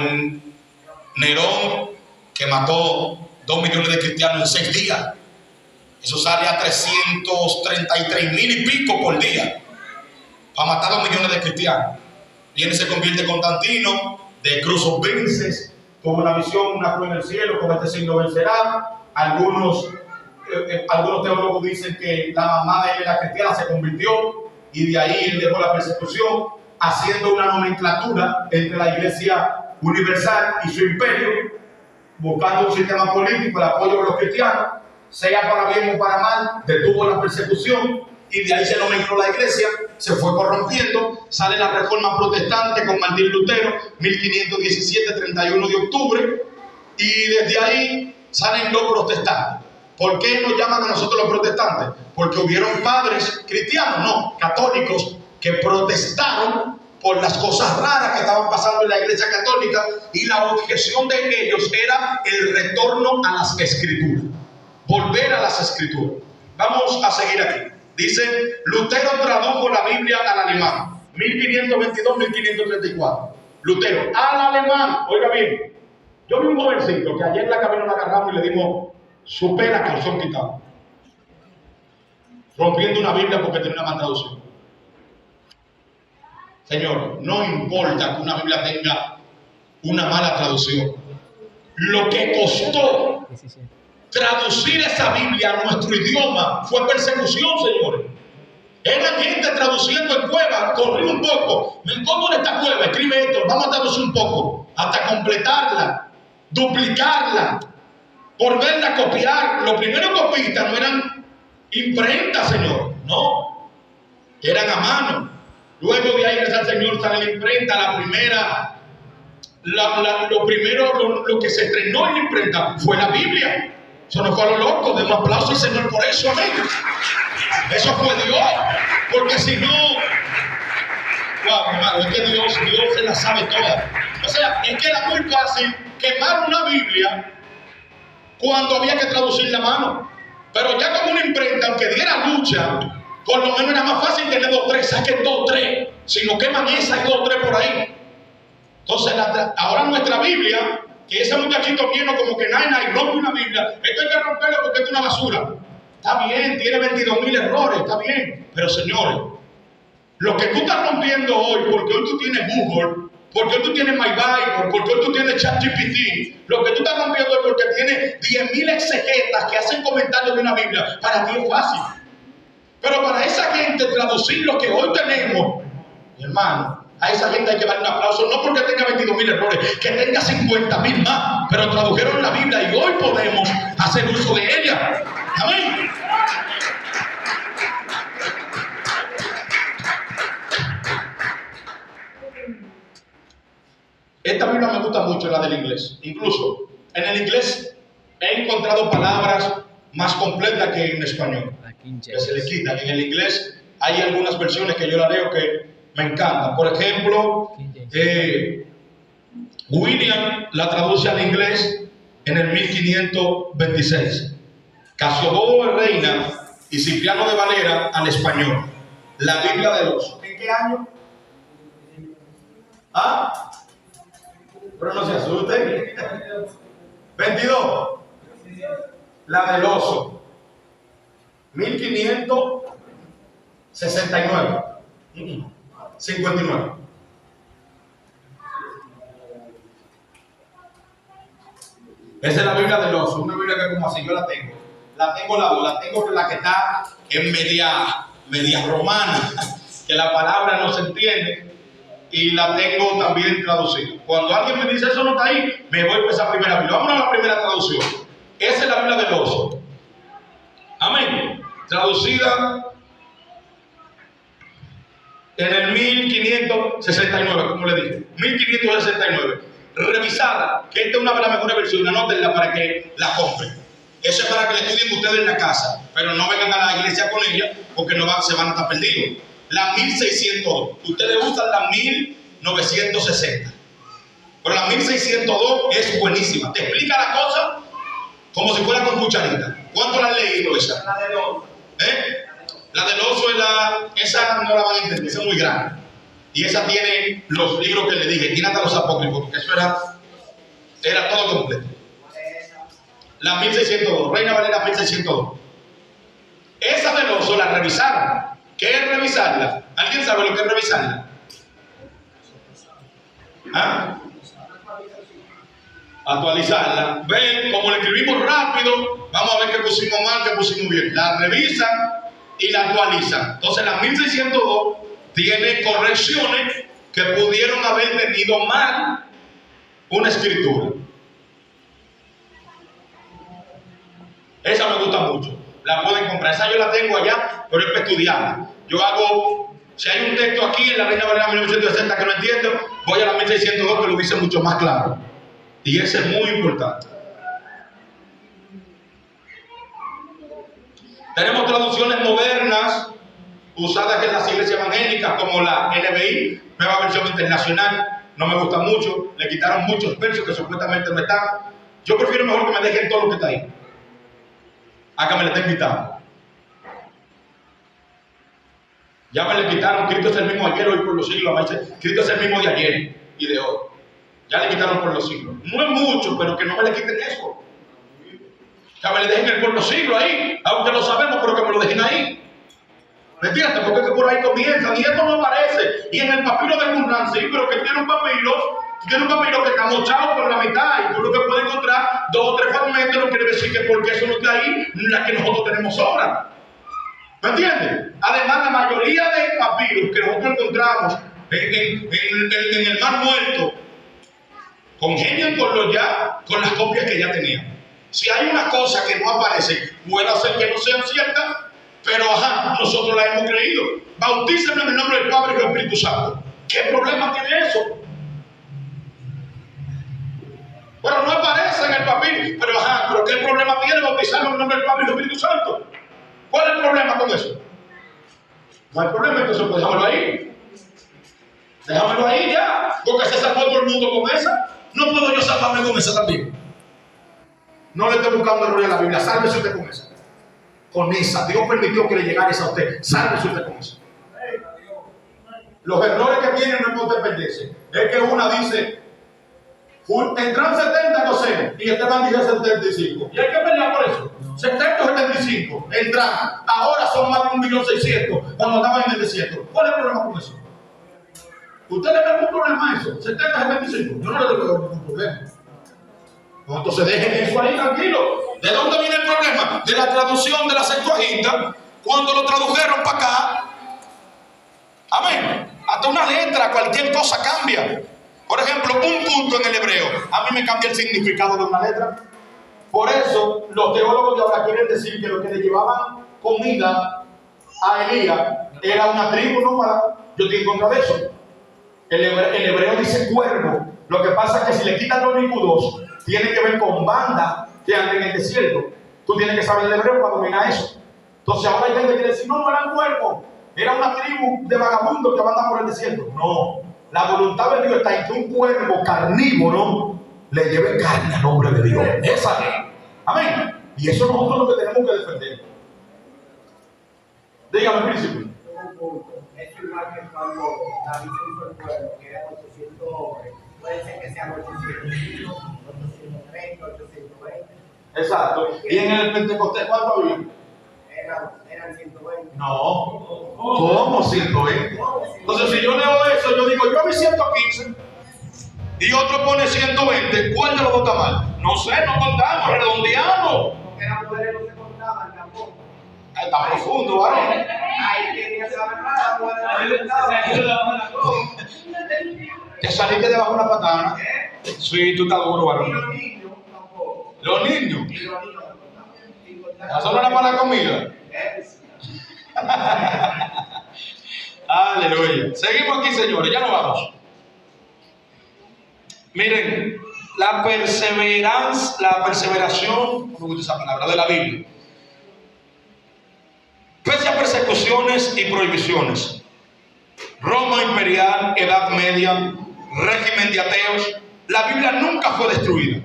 Nerón, que mató 2 millones de cristianos en 6 días. Eso sale a 333,000 y pico por día para matar 2 millones de cristianos. Viene y se convierte Constantino, de Cruz of Vinces, tuvo una visión, una cruz en el cielo, con este signo vencerá. Algunos teólogos dicen que la mamá de él era cristiana, se convirtió y de ahí él dejó la persecución, haciendo una nomenclatura entre la Iglesia Universal y su imperio, buscando un sistema político, el apoyo de los cristianos, sea para bien o para mal, detuvo la persecución y de ahí se nomencló la Iglesia, se fue corrompiendo, sale la Reforma Protestante con Martín Lutero, 1517, 31 de octubre, y desde ahí salen los protestantes. ¿Por qué nos llaman a nosotros los protestantes? Porque hubieron padres cristianos, no, católicos, que protestaron por las cosas raras que estaban pasando en la Iglesia Católica, y la objeción de ellos era el retorno a las Escrituras, volver a las Escrituras. Vamos a seguir aquí. Dice, Lutero tradujo la Biblia al alemán, 1522-1534. Lutero, al alemán, oiga bien, yo vi un jovencito que ayer en la cabina lo agarramos y le dimos su pela calzón quitado, rompiendo una Biblia porque tenía una mal traducción. Señor, no importa que una Biblia tenga una mala traducción. Lo que costó traducir esa Biblia a nuestro idioma fue persecución, señores. Era gente traduciendo en cueva, correr un poco. Me encuentro en esta cueva, escribe esto, vamos a traducir un poco, hasta completarla, duplicarla, volverla a copiar. Los primeros copistas no eran imprenta, señor, no, eran a mano. Luego de ahí, gracias al Señor, sale la imprenta, la primera. Lo que se estrenó en la imprenta fue la Biblia. Eso no fue a lo loco. De un aplauso al Señor por eso, amén. Eso fue Dios. Porque si no, wow, hermano, es que Dios se la sabe toda. O sea, es que era muy fácil quemar una Biblia cuando había que traducir la mano. Pero ya como una imprenta, aunque diera lucha, por lo menos era más fácil tener 2 o 3. Saquen 2 o 3. Si no queman esa, hay 2 o 3 por ahí. Entonces, ahora nuestra Biblia, que ese muchachito viene como que nada y rompe una Biblia, esto hay que romperlo porque es una basura. Está bien, tiene 22,000 errores, está bien. Pero señores, lo que tú estás rompiendo hoy, porque hoy tú tienes Google, porque hoy tú tienes My Bible, porque hoy tú tienes ChatGPT, lo que tú estás rompiendo es porque tienes 10,000 exegetas que hacen comentarios de una Biblia. Para ti es fácil. Pero para esa gente traducir lo que hoy tenemos, mi hermano, a esa gente hay que darle un aplauso, no porque tenga 22,000 errores, que tenga 50,000 más, pero tradujeron la Biblia y hoy podemos hacer uso de ella. Amén. Esta Biblia me gusta mucho, la del inglés. Incluso en el inglés he encontrado palabras más completas que en español, que se le quitan. En el inglés hay algunas versiones que yo la leo que me encantan. Por ejemplo, William la traduce al inglés en el 1526. Casiodoro de Reina y Cipriano de Valera al español. La Biblia del Oso. ¿En qué año? ¿Ah? Pero no se asusten. 22. La del Oso. 1569. 59. Esa es la Biblia del Oso, una Biblia que como así yo la tengo. La tengo la que está en media romana, que la palabra no se entiende, y la tengo también traducida. Cuando alguien me dice eso no está ahí, me voy por esa primera Biblia. Vámonos a la primera traducción. Esa es la Biblia del Oso. Amén. Traducida en el 1569, como le dije, 1569. Revisada, que esta es una de las mejores versiones, anótenla para que la compren. Eso es para que la estudien ustedes en la casa, pero no vengan a la iglesia con ella porque se van a estar perdidos. La 1602, ustedes usan la 1960, pero la 1602 es buenísima, te explica la cosa como si fuera con cucharita. ¿Cuánto la han leído esa? La del Oso. La del Oso esa no la van a entender, esa es muy grande. Y esa tiene los libros que le dije, tiene hasta los apócrifos, porque eso era Era todo completo. La 1602, Reina Valera 1602. Esa del oso la revisaron. ¿Qué es revisarla? ¿Alguien sabe lo que es revisarla? ¿Ah? Actualizarla. Ven, como le escribimos rápido, vamos a ver qué pusimos mal, qué pusimos bien. La revisan y la actualizan. Entonces la 1602 tiene correcciones que pudieron haber tenido mal una escritura. Esa me gusta mucho. La pueden comprar. Esa yo la tengo allá, pero es para estudiarla. Yo hago, si hay un texto aquí en la Reina Valera 1960 que no entiendo, voy a la 1602 que lo dice mucho más claro. Y ese es muy importante. Tenemos traducciones modernas usadas en las iglesias evangélicas como la NBI, Nueva Versión Internacional. No me gusta mucho. Le quitaron muchos versos que supuestamente no están. Yo prefiero mejor que me dejen todo lo que está ahí, a que me le estén quitando. Ya me le quitaron. Cristo es el mismo ayer, hoy, por los siglos. Cristo es el mismo de ayer y de hoy. Ya le quitaron por los siglos. No es mucho, pero que no me le quiten eso. Que me le dejen el por los siglos ahí, aunque lo sabemos, pero que me lo dejen ahí. ¿Me entiendes? Porque es que por ahí comienzan y esto no aparece. Y en el papiro de Qumran, sí, pero que tiene un papiro que está mochado por la mitad y tú lo que puedes encontrar 2 o 3 fragmentos, no quiere decir que porque eso no está ahí, la que nosotros tenemos sobra. ¿Me entiendes? Además, la mayoría de papiros que nosotros encontramos en el Mar Muerto congenian con las copias que ya tenían. Si hay una cosa que no aparece, puede ser que no sea cierta, pero nosotros la hemos creído. Bautícenme en el nombre del Padre y del Espíritu Santo. ¿Qué problema tiene eso? Pero no aparece en el papiro. Pero ¿qué problema tiene bautizarme en el nombre del Padre y del Espíritu Santo? ¿Cuál es el problema con eso? No hay problema, entonces pues déjamelo ahí. Déjamelo ahí ya. Porque se salvó todo el mundo con esa. No puedo yo salvarme con esa también. No le estoy buscando error a la Biblia. Sálvese usted con esa. Con esa. Dios permitió que le llegara esa a usted. Sálvese usted con esa. Los errores que tienen no pueden perderse. Es que una dice, entran 70 docenas y Esteban dice 75. Y hay que pelear por eso. 70 o 75 entran. Ahora son más de 1.600.000 cuando estaban en el desierto. ¿Cuál es el problema con eso? ¿Usted le ve algún problema a eso? 70 o 75. Yo no le veo ningún problema. Entonces dejen eso ahí tranquilo. ¿De dónde viene el problema? De la traducción de la Septuaginta. Cuando lo tradujeron para acá, amén, hasta una letra, cualquier cosa cambia. Por ejemplo, un punto en el hebreo, a mí me cambia el significado de una letra. Por eso los teólogos de ahora quieren decir que lo que le llevaban comida a Elías era una tribu nómada. Yo estoy en contra de eso. El hebreo dice cuervo. Lo que pasa es que si le quitan los nicudos, tiene que ver con bandas que andan en el desierto. Tú tienes que saber el hebreo para dominar eso. Entonces ahora hay gente que dice, no eran cuervos, era una tribu de vagabundos que andan por el desierto. No, la voluntad de Dios está en que un cuervo carnívoro le lleve carne al nombre de Dios. Esa es. Amén. Y eso nosotros es lo que tenemos que defender. Dígame, príncipe. Es igual que cuando David hizo el pueblo, que eran 800 hombres. Puede ser que sean 800, 830, 820. Exacto. ¿Y en el Pentecostés cuánto había? Eran 120. No. ¿Cómo 120? Entonces, si yo leo eso, yo digo, yo vi 115 y otro pone 120. ¿Cuál de los dos está mal? No sé, no contamos, redondeamos. Porque las mujeres no se contaban tampoco. Está profundo, varón. Ahí tenía que haber más, Te saliste debajo de una patana. Sí, tú estás duro, Y varón. los niños tampoco. Los niños. Y los niños tampoco. ¿Eso no era para la comida? Aleluya. Seguimos aquí, señores. Ya nos vamos. Miren, la perseveración, no me gusta esa palabra, de la Biblia. Pese a persecuciones y prohibiciones, Roma imperial, Edad Media, régimen de ateos, la Biblia nunca fue destruida.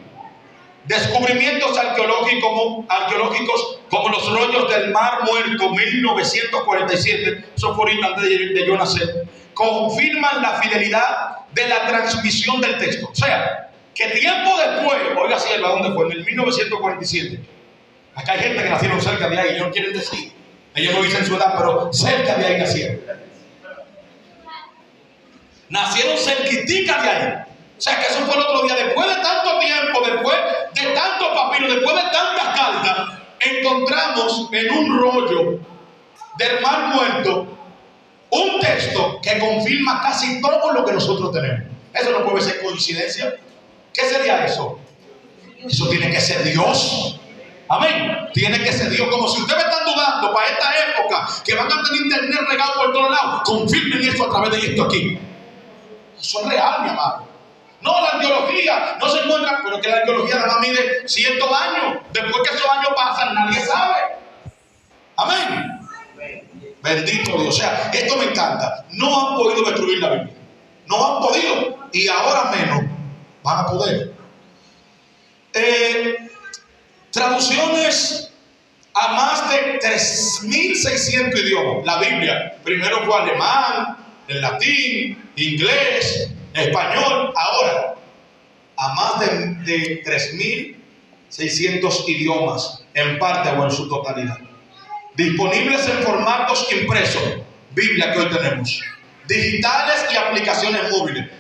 Descubrimientos arqueológicos como los rollos del Mar Muerto 1947, eso fue ahorita antes de yo nacer, confirman la fidelidad de la transmisión del texto. O sea, que que tiempo después, oiga, sierva, ¿dónde fue? En el 1947. Acá hay gente que nacieron cerca de ahí, ellos no quieren decir. Ellos no dicen su edad, pero cerca de ahí nacieron. Nacieron cerquitica de ahí. O sea, que eso fue el otro día. Después de tanto tiempo, después de tantos papiros, después de tantas cartas, encontramos en un rollo del Mar Muerto un texto que confirma casi todo lo que nosotros tenemos. Eso no puede ser coincidencia. ¿Qué sería eso? Eso tiene que ser Dios. Amén. Tiene que ser Dios. Como si ustedes están dudando para esta época que van a tener internet regado por todos lados, confirmen esto a través de esto aquí. Eso es real, mi amado. No, la arqueología no se encuentra, pero que la arqueología nada más mide 100 años. Después que esos años pasan, nadie sabe. Amén. Bendito Dios. O sea, esto me encanta. No han podido destruir la Biblia. No han podido. Y ahora menos van a poder. Traducciones a más de 3.600 idiomas. La Biblia primero fue alemán, en latín, inglés, español. Ahora a más de 3.600 idiomas, en parte o en su totalidad. Disponibles en formatos impresos, Biblia que hoy tenemos, digitales y aplicaciones móviles.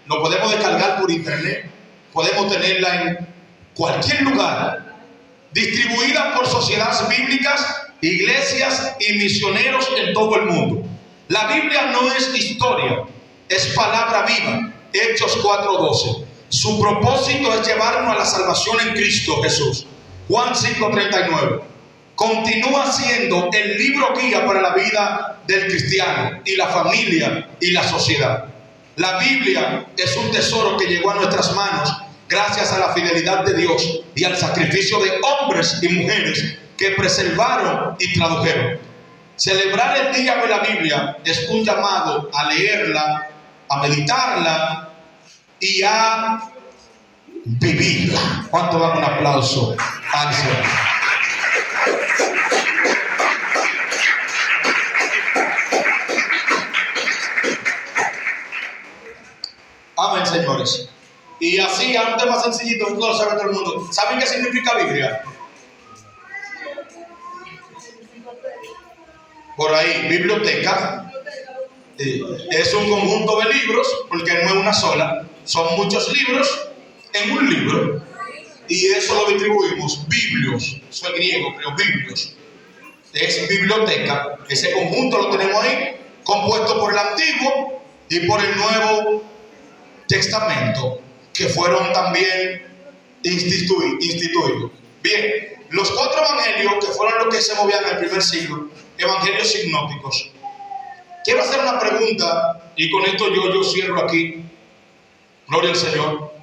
Lo podemos descargar por internet, podemos tenerla en cualquier lugar. Distribuida por sociedades bíblicas, iglesias y misioneros en todo el mundo. La Biblia no es historia, es palabra viva. Hechos 4:12. Su propósito es llevarnos a la salvación en Cristo Jesús. Juan 5:39. Continúa siendo el libro guía para la vida del cristiano y la familia y la sociedad. La Biblia es un tesoro que llegó a nuestras manos gracias a la fidelidad de Dios y al sacrificio de hombres y mujeres que preservaron y tradujeron. Celebrar el Día de la Biblia es un llamado a leerla, a meditarla y a vivirla. ¿Cuánto dan un aplauso al Señor? Amén, señores. Y así, a un tema sencillito, no lo sabe todo el mundo. ¿Saben qué significa Biblia? Por ahí, biblioteca. Es un conjunto de libros, porque no es una sola. Son muchos libros en un libro. Y eso lo distribuimos. Biblios. Eso es griego, pero biblios. Es biblioteca. Ese conjunto lo tenemos ahí, compuesto por el Antiguo y por el Nuevo Testamento, que fueron también instituidos. Bien, los 4 evangelios, que fueron los que se movían en el primer siglo, evangelios sinópticos. Quiero hacer una pregunta, y con esto yo cierro aquí. Gloria al Señor.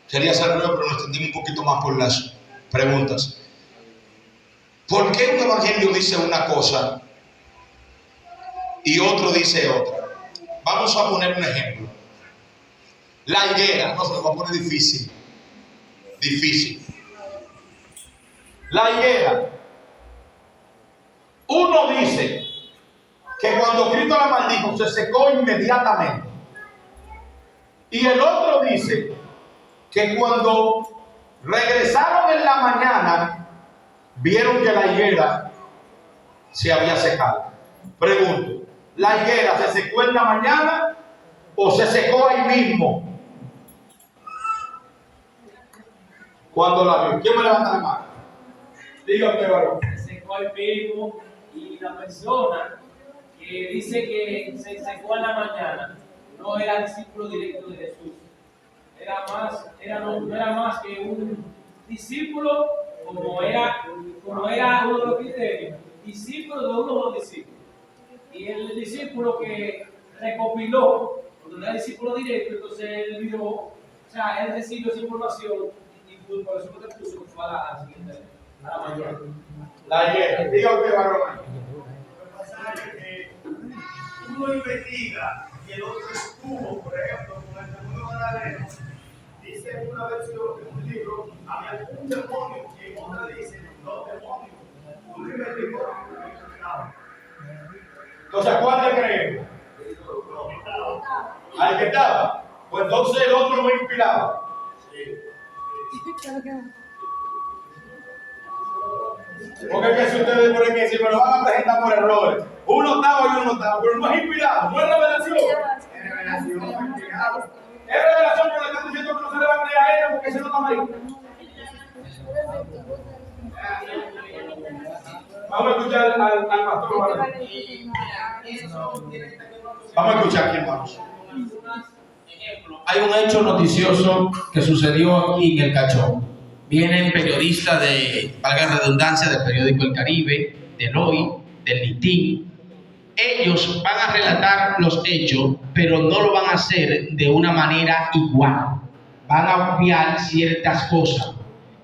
Quería hacerlo, pero nos extendimos un poquito más por las preguntas. ¿Por qué un evangelio dice una cosa y otro dice otra? Vamos a poner un ejemplo. La higuera, no se lo va a poner difícil. La higuera. Uno dice que cuando Cristo la maldijo se secó inmediatamente. Y el otro dice que cuando regresaron en la mañana vieron que la higuera se había secado. Pregunto, ¿la higuera se secó en la mañana o se secó ahí mismo? Cuando la vio. ¿Quién me levanta la mano? Dígame, varón. Se secó el mismo, y la persona que dice que se secó en la mañana no era discípulo directo de Jesús. No era más que un discípulo, como era uno de los criterios, discípulo de uno de los discípulos. Y el discípulo que recopiló, cuando era discípulo directo, entonces él vio, o sea, él recibió esa información y por eso te puso que fue a la siguiente, a la mañana. La higuera. Diga usted, varón. Lo que pasa es que uno investiga y el otro estuvo, por ejemplo, con el segundo Magdaleno, dice una versión de un libro, había un demonio, y en otra dice 2 demonios. Uno investigó, Entonces, ¿a cuál le creemos? ¿Al que estaba? Pues entonces el otro no inspiraba. Porque es que si ustedes ponen que si me lo van a presentar por errores, un octavo y un octavo, pero no es inspirado, no es revelación. Es revelación, inspirado. Es revelación, pero le están diciendo que no se le va a creer a ella porque se lo toma ahí. Vamos a escuchar al pastor. Vamos a escuchar aquí, hermanos. Hay un hecho noticioso que sucedió aquí en el Cachón. Vienen periodistas de, valga la redundancia, del periódico El Caribe, del Hoy, del Listín. Ellos van a relatar los hechos, pero no lo van a hacer de una manera igual. Van a obviar ciertas cosas.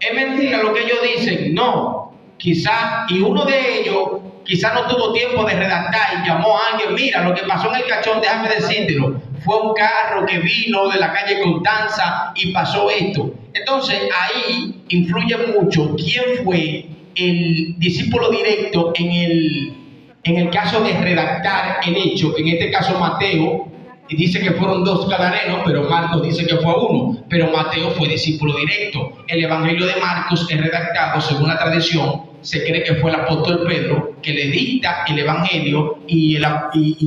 ¿Es mentira lo que ellos dicen? No. Quizá, y uno de ellos quizá no tuvo tiempo de redactar y llamó a alguien. Mira, lo que pasó en el Cachón, déjame decírtelo. Fue un carro que vino de la calle Constanza y pasó esto. Entonces ahí influye mucho quién fue el discípulo directo en el caso de redactar el hecho. En este caso Mateo, y dice que fueron 2 gadarenos, pero Marcos dice que fue 1. Pero Mateo fue discípulo directo. El Evangelio de Marcos es redactado según la tradición. Se cree que fue el apóstol Pedro que le dicta el Evangelio y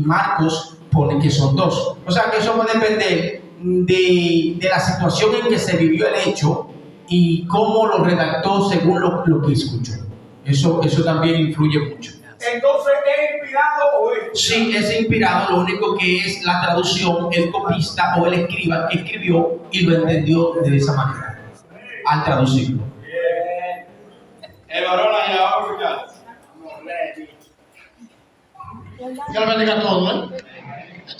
Marcos pone que son 2. O sea que eso va a depender de la situación en que se vivió el hecho y cómo lo redactó según lo que escuchó. Eso también influye mucho. Entonces, ¿es inspirado o es? Sí, es inspirado, lo único que es la traducción, el copista o el escriba que escribió y lo entendió de esa manera, al traducirlo. Bien. El varón allá, vamos a escuchar. Dios bendiga a todos,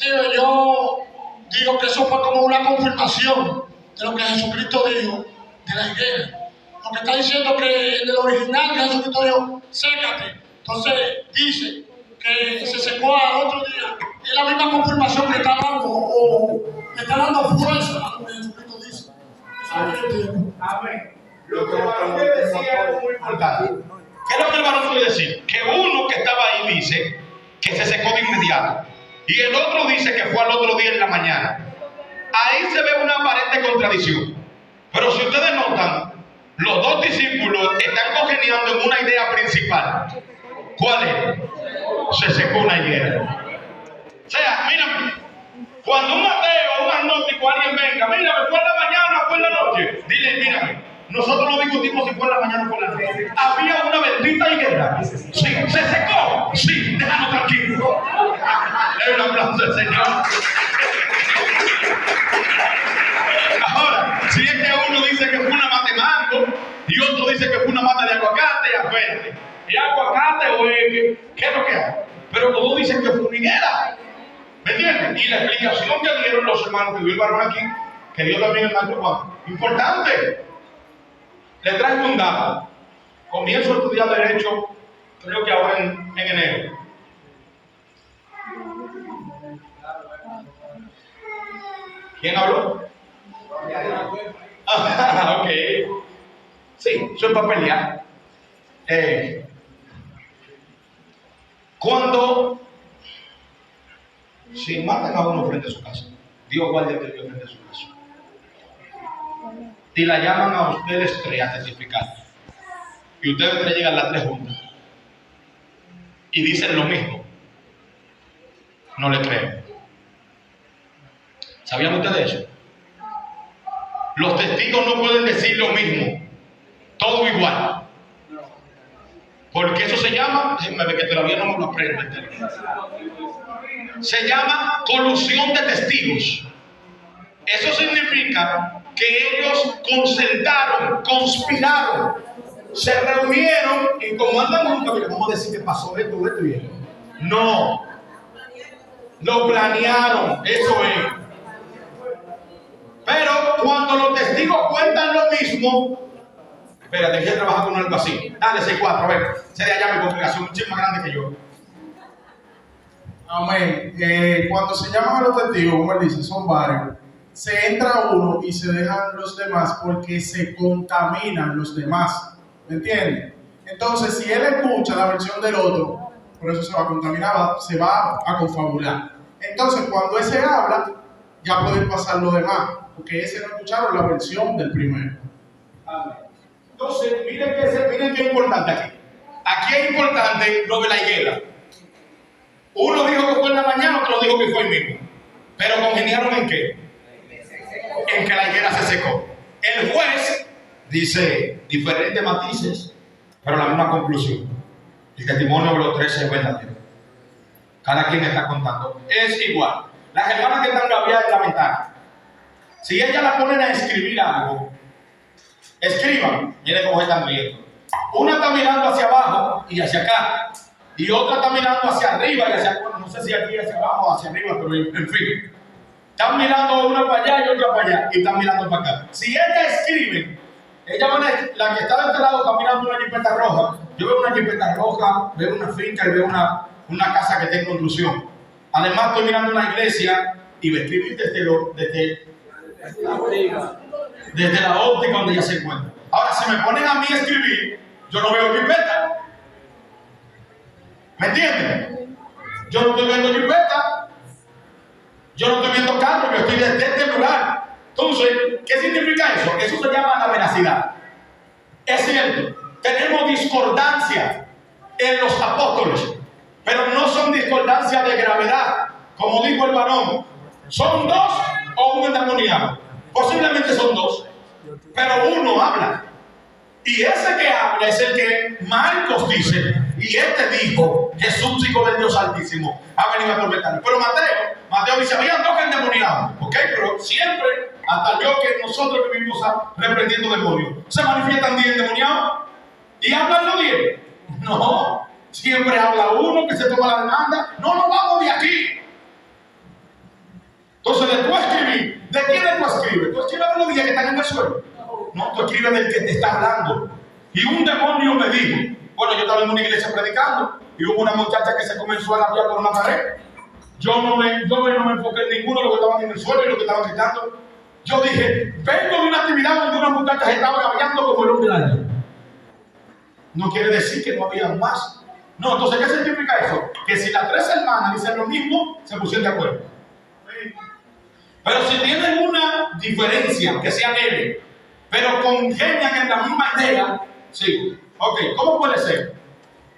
Yo digo que eso fue como una confirmación de lo que Jesucristo dijo de la higuera. Porque está diciendo que en el original que Jesucristo dijo, sécate. Entonces dice que se secó al otro día. Es la misma confirmación que está dando, o le está dando fuerza a lo que Jesucristo dice. Amén. Lo que el varón decía es muy importante. ¿Qué es lo que el varón quiere decir? Que uno que estaba ahí dice que se secó de inmediato. Y el otro dice que fue al otro día en la mañana. Ahí se ve una aparente contradicción. Pero si ustedes notan, los 2 discípulos están congeniando en una idea principal. ¿Cuál es? Se secó una higuera. O sea, mírame, cuando un ateo, un agnóstico, alguien venga, mírame, ¿fue en la mañana o fue en la noche? Dile, mírame, nosotros no discutimos si fue en la mañana o fue en la noche. Había una bendita higuera. Sí, se secó. Sí, déjanos tranquilos. Es un aplauso al Señor. Ahora, si es que uno dice que fue una mata de mango y otro dice que fue una mata de aguacate, y acuérdate, ¿es aguacate o es qué es lo que hay? Pero todos dicen que fue una higuera. ¿Me entiendes? Y la explicación que dieron los hermanos que dio el varón aquí, que dio también el maestro Juan, importante. Le traigo un dato. Comienzo a estudiar Derecho, creo que ahora en enero. ¿Quién habló? Ok. Sí, eso es para pelear. Cuando si matan a uno frente a su casa, Dios guarde que Dios frente a su casa, y la llaman a ustedes 3 a testificar, y ustedes 3 llegan las 3 juntas y dicen lo mismo, no le creen. ¿Sabían ustedes eso? Los testigos no pueden decir lo mismo, todo igual. Porque eso se llama, déjenme ver que todavía no me lo aprendo. Se llama colusión de testigos. Eso significa que ellos concertaron, conspiraron, se reunieron y como andan juntos, vamos a decir que pasó esto y esto. No, lo planearon, eso es. Pero cuando los testigos cuentan lo mismo, espérate, yo trabajo con algo así. Dale 6-4, a ver. Se de allá mi congregación, mucho más grande que yo. Amén. Cuando se llaman a los testigos, como él dice, son varios. Se entra uno y se dejan los demás porque se contaminan los demás. ¿Me entiendes? Entonces, si él escucha la versión del otro, por eso se va a contaminar, se va a confabular. Entonces, cuando ese habla, ya pueden pasar los demás, porque ese no escucharon la versión del primero. Amén. Entonces, miren que es importante aquí. Aquí es importante lo de la higuera. Uno dijo que fue en la mañana, otro dijo que fue el mismo. Pero congeniaron en qué? En que la higuera se secó. El juez dice diferentes matices, pero la misma conclusión. El testimonio de los tres es verdadero. Cada quien está contando. Es igual. Las hermanas que están gaviadas en la ventana, si ellas la ponen a escribir algo, escriban. Miren cómo están viendo. Una está mirando hacia abajo y hacia acá. Y otra está mirando hacia arriba y hacia abajo. No sé si aquí hacia abajo o hacia arriba, pero en fin. Están mirando una para allá y otra para allá. Y están mirando para acá. Si ellas escriben, la que está de este lado está mirando una jipeta roja. Yo veo una jipeta roja, veo una finca y veo una casa que está en construcción. Además estoy mirando una iglesia y me escribí desde la óptica donde ella se encuentra. Ahora, si me ponen a mí a escribir, yo no veo jipeta. ¿Me entienden? Yo no estoy viendo jipeta. Yo no estoy viendo carro, yo estoy desde este lugar. Entonces, ¿qué significa eso? Eso se llama la veracidad. Es cierto, tenemos discordancia en los apóstoles, pero no son discordancias de gravedad, como dijo el varón. ¿Son dos o un endemoniado? Posiblemente son dos, pero uno habla. Y ese que habla es el que Marcos dice, y este dijo, Jesús, hijo del Dios Altísimo, ha venido a atormentarme. Pero Mateo dice, habían dos endemoniados, ¿ok? Pero siempre, hasta yo que nosotros vivimos reprendiendo demonios, ¿se manifiestan 10 endemoniados? ¿Y hablan los 10? No, siempre habla uno que se toma la demanda. No nos vamos de aquí. Entonces, de tú escribir, ¿de quién tú escribes? ¿Tú escribes de los 10 que están en el suelo? No, tú escribes del que te está hablando. Y un demonio me dijo, bueno, yo estaba en una iglesia predicando y hubo una muchacha que se comenzó a labiar por una pared. Yo no me enfoqué en ninguno de los que estaban en el suelo y los que estaban gritando. Yo dije, vengo de una actividad donde una muchacha se estaba labiando como el hombre del año. No quiere decir que no había más. No, entonces, ¿qué significa eso? Que si las tres hermanas dicen lo mismo, se pusieron de acuerdo. Pero si tienen una diferencia, que sea leve, pero congenian en la misma idea, sí. Ok, ¿cómo puede ser?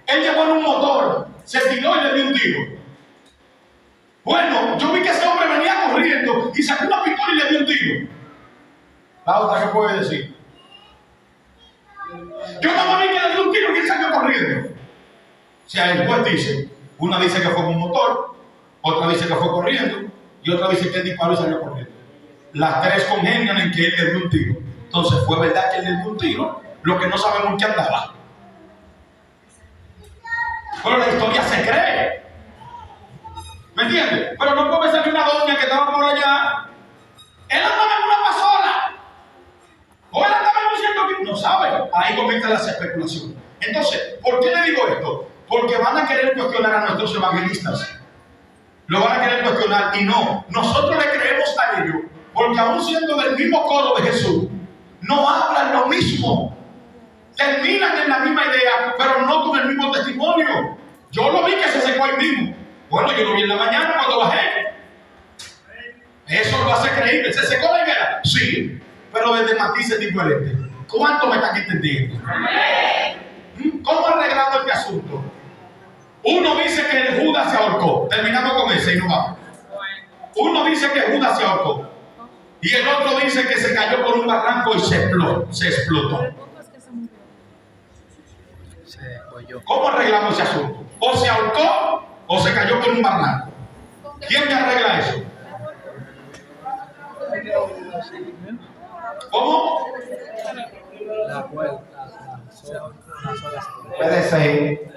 Él llevó en un motor, se tiró y le dio un tiro. Bueno, yo vi que ese hombre venía corriendo y sacó una pistola y le dio un tiro. La otra, ¿qué puede decir? Yo no vi que le dio un tiro y él salió corriendo. O sea, el juez dice, una dice que fue con un motor, otra dice que fue corriendo y otra dice que él disparó y salió corriendo. Las tres congenian en que él le dio un tiro. Entonces, ¿fue verdad que él le dio un tiro? Lo que no sabemos en qué andaba. Pero la historia se cree. ¿Me entiendes? Pero no puede ser que una doña que estaba por allá, él andaba en una pasola. O él andaba en un cierto que no sabe. Ahí comienzan las especulaciones. Entonces, ¿por qué le digo esto? Porque van a querer cuestionar a nuestros evangelistas. Lo van a querer cuestionar y no. Nosotros le creemos a ellos porque aún siendo del mismo coro de Jesús, no hablan lo mismo. Terminan en la misma idea, pero no con el mismo testimonio. Yo lo vi que se secó ahí mismo. Bueno, yo lo vi en la mañana cuando bajé. Eso lo hace creíble. ¿Se secó la higuera? Sí, pero desde matices diferentes. ¿Cuánto me están entendiendo? ¿Cómo arreglamos este asunto? Uno dice que el Judas se ahorcó. Terminamos con ese y no vamos. Uno dice que Judas se ahorcó. Y el otro dice que se cayó por un barranco y se explotó. ¿Cómo arreglamos ese asunto? O se ahorcó o se cayó por un barranco. ¿Quién me arregla eso? ¿Cómo? Puede ser,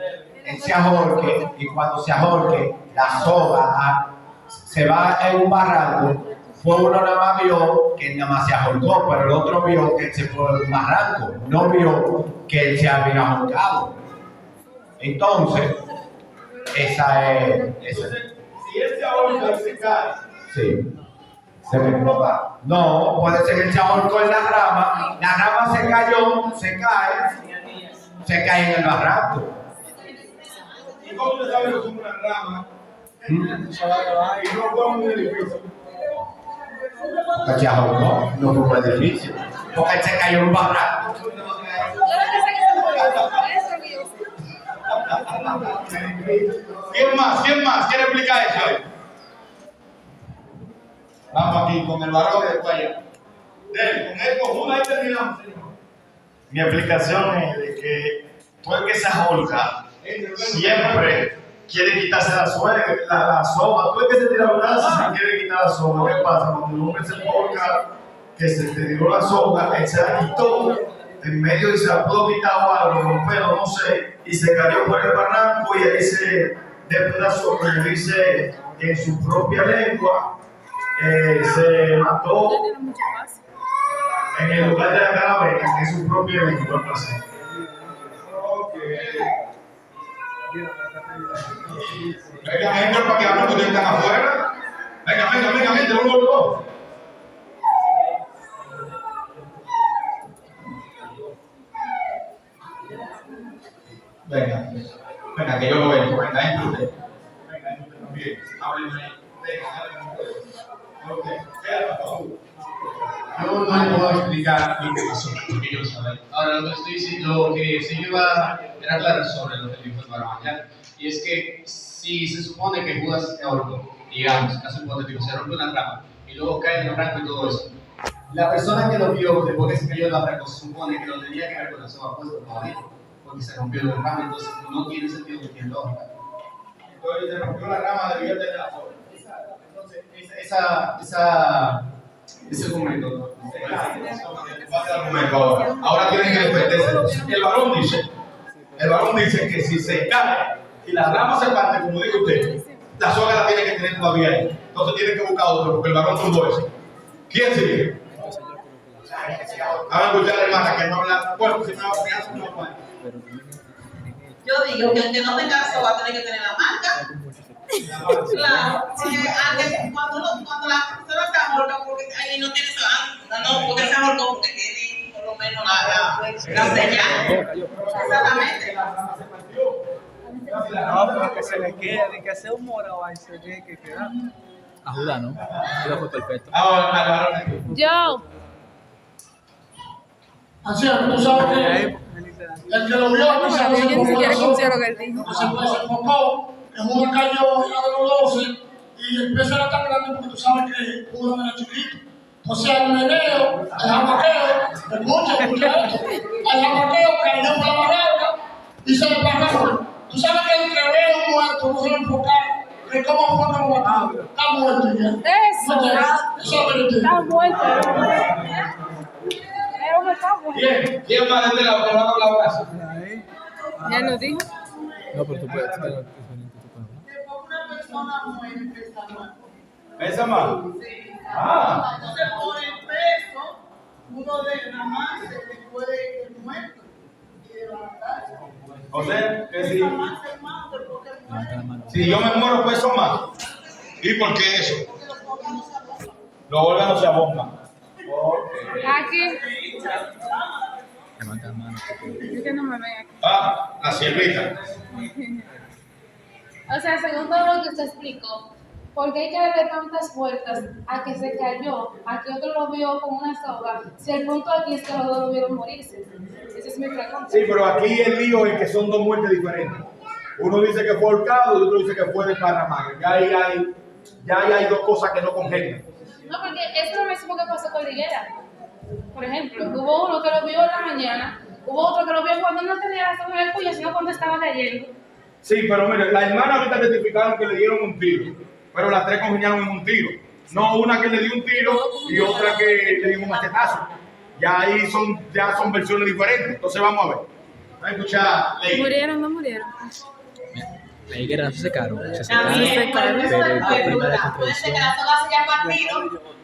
él se ahorque y cuando se ahorque, la soga se va en un barranco. Fue uno nada más vio que nada más se ahorcó, pero el otro vio que él se fue en un barranco. No vio que él se había ahorcado. Entonces, esa es. Si él se ahorca y se cae, Sí. No, puede ser que él se ahorcó en la rama se cayó, se cae en el barranco. ¿y cómo usted sabe que es una rama? Y no fue un edificio. Porque se ahogó, no fue un edificio. Porque él se cayó en un barranco. ¿Quién más? ¿Quién más quiere explicar eso ahí? Vamos aquí con el varón de Guaya. Con el conjunto ahí terminamos, señor. Mi explicación es de que todo el que se ahorca siempre quiere quitarse la soga. Todo el que se tira un brazo se quiere quitar la soga. ¿Qué pasa? Cuando el hombre se ahorca, que se te tiró la soga, él se la quitó en medio y se la pudo quitar o algo, pero no sé, y se cayó por el barranco y ahí se despedazó, pero dice que en su propia lengua se mató en el lugar de la calavera, en su propia lengua. Venga, entra para que hablen que ustedes están afuera. Venga, entre uno y dos. Venga, que yo lo veo. Venga, entre usted. Venga, entre usted también. Háblenme ahí. Yo no le puedo explicar lo que pasó, porque yo lo sabía. Ahora, lo que sí yo iba era aclarar sobre lo que dijo el varón, ¿ya? Y es que si se supone que Judas se ahorcó, digamos, caso hipotético, se rompe una rama y luego cae en el barranco y todo eso, la persona que lo vio después que se cayó en la barranco se supone que lo tenía que ver con la soga puesta todavía, porque se rompió el ramo, entonces no tiene sentido, no tiene lógica. Entonces se rompió la rama, debía tener la soga. Entonces, ese argumento. Ahora tienen que defenderse. El varón dice que si se cae y la rama se parte, como dice usted, la soga la tiene que tener todavía ahí. Entonces tiene que buscar otro, porque el varón tuvo eso. ¿Quién sigue? Vamos a escuchar a la hermana que no habla. Bueno, si no habla, no puede. Yo digo que aunque no tenga soga, tiene que tener la marca. Claro, porque cuando la persona se ahorca, porque ahí no tiene soga, no, porque se ahorcó, porque tiene por lo menos la señal. Exactamente. No, pero que se le quede, de que hacer un morado ahí se tiene que quedar. Ayuda, ¿no? Ayuda fue perfecto. Yo. Anciano, tú sabes que el que lo vio no sabía Yo ni siquiera escuché lo que él dijo. se enfocó, que Judas cayó era de los 12 y el peso era tan grande porque tú sabes que Judas era chiquito. Entonces el meneo, el jamaqueo, escucha esto, el jamaqueo cayó por la barranca y se desparramó. Tú sabes que el que ve un muerto no se va a enfocar en cómo fue que lo mataron. Está muerto ya. Eso está muerto. Pero no está muerto. Bien, ¿quién más de este lado que no ha hablado caso? Ya lo dijo. No, pero tú puedes. Una persona muere pesa más. ¿Pesa más? Entonces por el peso, uno de nada más se puede el muerto y levantarse. O sea, que si, Pesa más, hermano, porque muere. si yo me muero, peso más. ¿Y por qué eso? Los órganos se abomban. Aquí. Levanta la mano. Es que no me ven aquí. La siervita. O sea, según todo lo que usted explicó, ¿por qué hay que darle tantas vueltas a que se cayó, a que otro lo vio con una soga? Si el punto aquí es que los dos lo vieron morirse. Esa es mi pregunta. Sí, pero aquí el lío es que son dos muertes diferentes. Uno dice que fue ahorcado y otro dice que fue de Parramaga. Ya hay dos cosas que no congenian. No, porque es lo mismo que pasó con Liguera. Por ejemplo, hubo uno que lo vio en la mañana, hubo otro que lo vio cuando no tenía la soga en el cuello, sino cuando estaba cayendo. Sí, pero mire, las hermanas ahorita testificaron que le dieron un tiro, pero las tres congeniaron en un tiro. No una que le dio un tiro y otra que le dio un machetazo. Ya son versiones diferentes. Entonces vamos a ver. Vamos a escuchar Ley. ¿Murieron o no murieron? La higuera no se secaron. También, por eso pero es por primera vez puede ser que la soga se haya partido,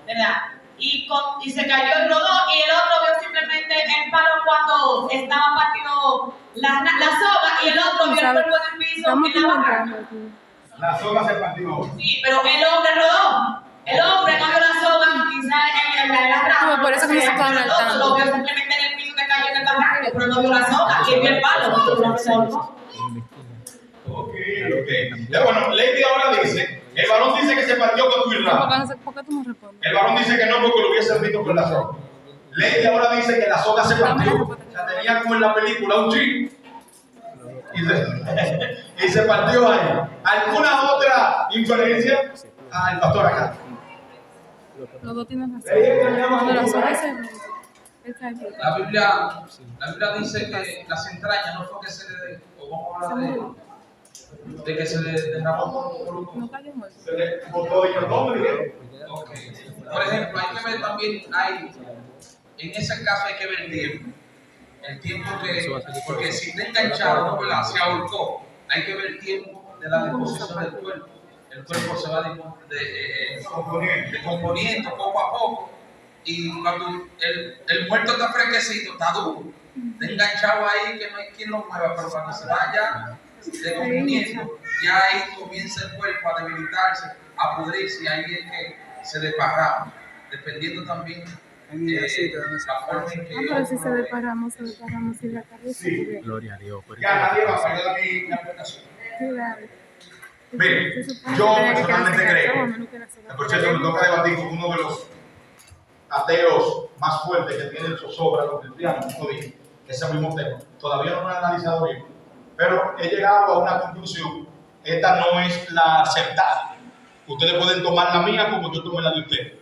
¿verdad? Y se cayó el rodó y el otro vio simplemente el palo cuando estaba partido la soga y el otro vio el cuerpo en el piso en la barranca. La soga se partió. Sí, pero el hombre rodó. El hombre no vio la soga, quizás en la rama. Por eso que no se estaban al tanto. Lo vio simplemente en el piso que cayó en el barranco, pero no vio la soga y vio el palo. Ok. Bueno, Lady ahora dice, el varón dice que se partió con tu irrama. ¿Por qué tú me respondes? El varón dice que no porque lo hubiese visto con la soga. Lady ahora dice que la soga se partió. La tenía como en la película, un chip. Y se partió ahí. ¿Alguna otra inferencia? El pastor acá. Los dos tienen razón. Cuando la soga se La Biblia dice que las entrañas no fue que se le, o vamos a hablar de que se le derramó por no cayó muerto. Se le botó y el nombre. Okay. Por ejemplo, hay que ver también, en ese caso hay que ver el tiempo que, porque si está enganchado, ¿no? ¿Verdad? Se ahorcó, hay que ver el tiempo de la deposición del cuerpo. El cuerpo se va descomponiendo poco a poco. Y cuando el muerto está fresquecito, está duro, está enganchado ahí que no hay quien lo mueva, pero cuando se vaya descomponiendo, ya ahí comienza el cuerpo a debilitarse, a pudrirse, y ahí es que se desparrama, dependiendo también la forma en que... pero si se desparramos sin la cabeza. Sí. Gloria a Dios. Ya nadie va a fallar mi aplicación. Claro. Miren, yo personalmente creo, por cierto, me toca debatir con uno de los ateos más fuertes que tienen zozobra los cristianos, ese mismo tema. Todavía no lo he analizado bien, pero he llegado a una conclusión. Esta no es la aceptada. Ustedes pueden tomar la mía como yo tomé la de ustedes.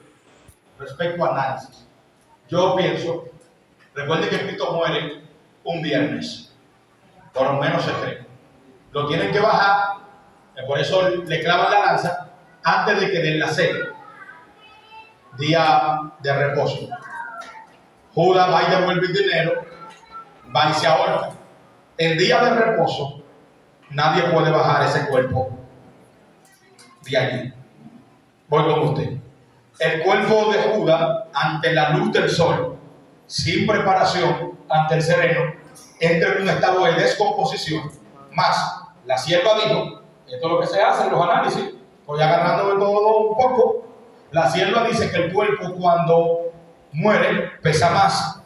Respecto a análisis, yo pienso, recuerden que Cristo muere un viernes, por lo menos se cree. Lo tienen que bajar, por eso le clavan la lanza antes de que den la cena. Día de reposo. Judas va y devuelve el dinero, va y se ahorca. El día de reposo, nadie puede bajar ese cuerpo de allí. Voy con usted. El cuerpo de Judas, ante la luz del sol, sin preparación, ante el sereno, entra en un estado de descomposición. Más, la sierva dijo, esto es lo que se hace en los análisis, voy agarrando de todo un poco. La sierva dice que el cuerpo cuando muere pesa más.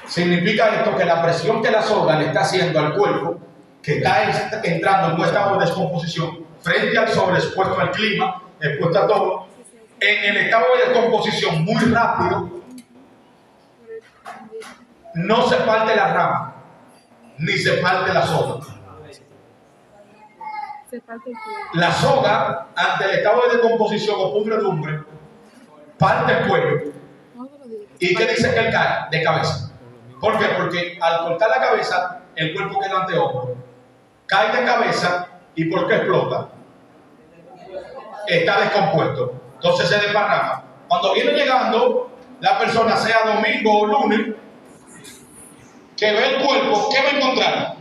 Significa esto que la presión que la soga le está haciendo al cuerpo, que está entrando en un estado de descomposición, frente al sol, expuesto al clima, expuesto a todo, en el estado de descomposición muy rápido, no se parte la rama, ni se parte la soga. La soga, ante el estado de descomposición o pudredumbre, parte el cuello. ¿Y qué dice que él cae? De cabeza. ¿Por qué? Porque al cortar la cabeza, el cuerpo queda ante hombro. Cae de cabeza, ¿y por qué explota? Está descompuesto. Entonces se desparrama. Cuando viene llegando la persona, sea domingo o lunes, que ve el cuerpo, ¿qué va a encontrar?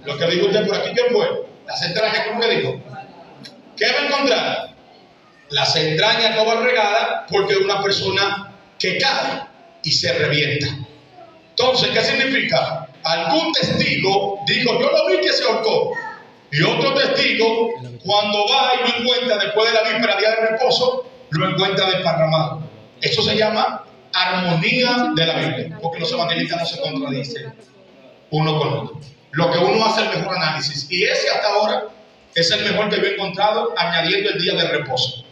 Lo que dijo usted por aquí, ¿qué fue? Las entrañas, ¿cómo que dijo? ¿Qué va a encontrar? Las entrañas todas regadas porque es una persona que cae y se revienta. Entonces, ¿qué significa? Algún testigo dijo, yo lo vi que se ahorcó. Y otro testigo, cuando va y lo encuentra después de la víspera, día de reposo, lo encuentra desparramado. Eso se llama armonía de la Biblia, porque los evangelistas no se contradicen uno con otro. Lo que uno hace el mejor análisis, y ese hasta ahora es el mejor que yo he encontrado, añadiendo el día de reposo,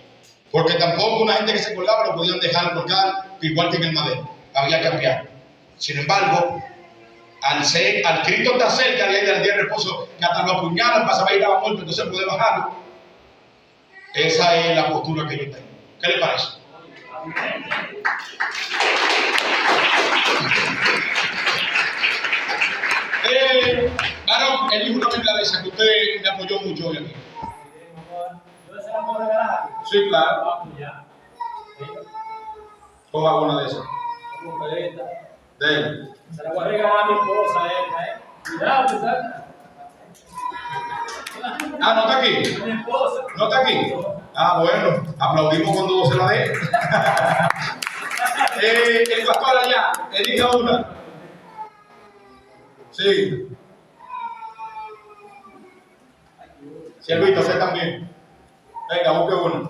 porque tampoco una gente que se colgaba lo podían dejar colgar igual que en el madero, había que ampliar. Sin embargo, al Cristo está cerca de ahí del día de reposo, que hasta lo apuñalan para saber que estaba muerto, entonces puede bajarlo. Esa es la postura que yo tengo. ¿Qué le parece? Varón, él dijo una Biblia de esa que usted me apoyó mucho hoy aquí. Sí, claro. Ponga una de esas. De él. Se la voy a regalar a mi esposa esta, Cuidado, ¿sabes? Ah, ¿no está aquí? Mi esposa. ¿No está aquí? Ah, bueno, aplaudimos cuando se la dé. El pastor allá, elija una. Sí. Siervito, usted también. Venga, busque una.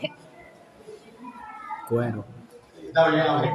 Cuero. Está bien, a ver.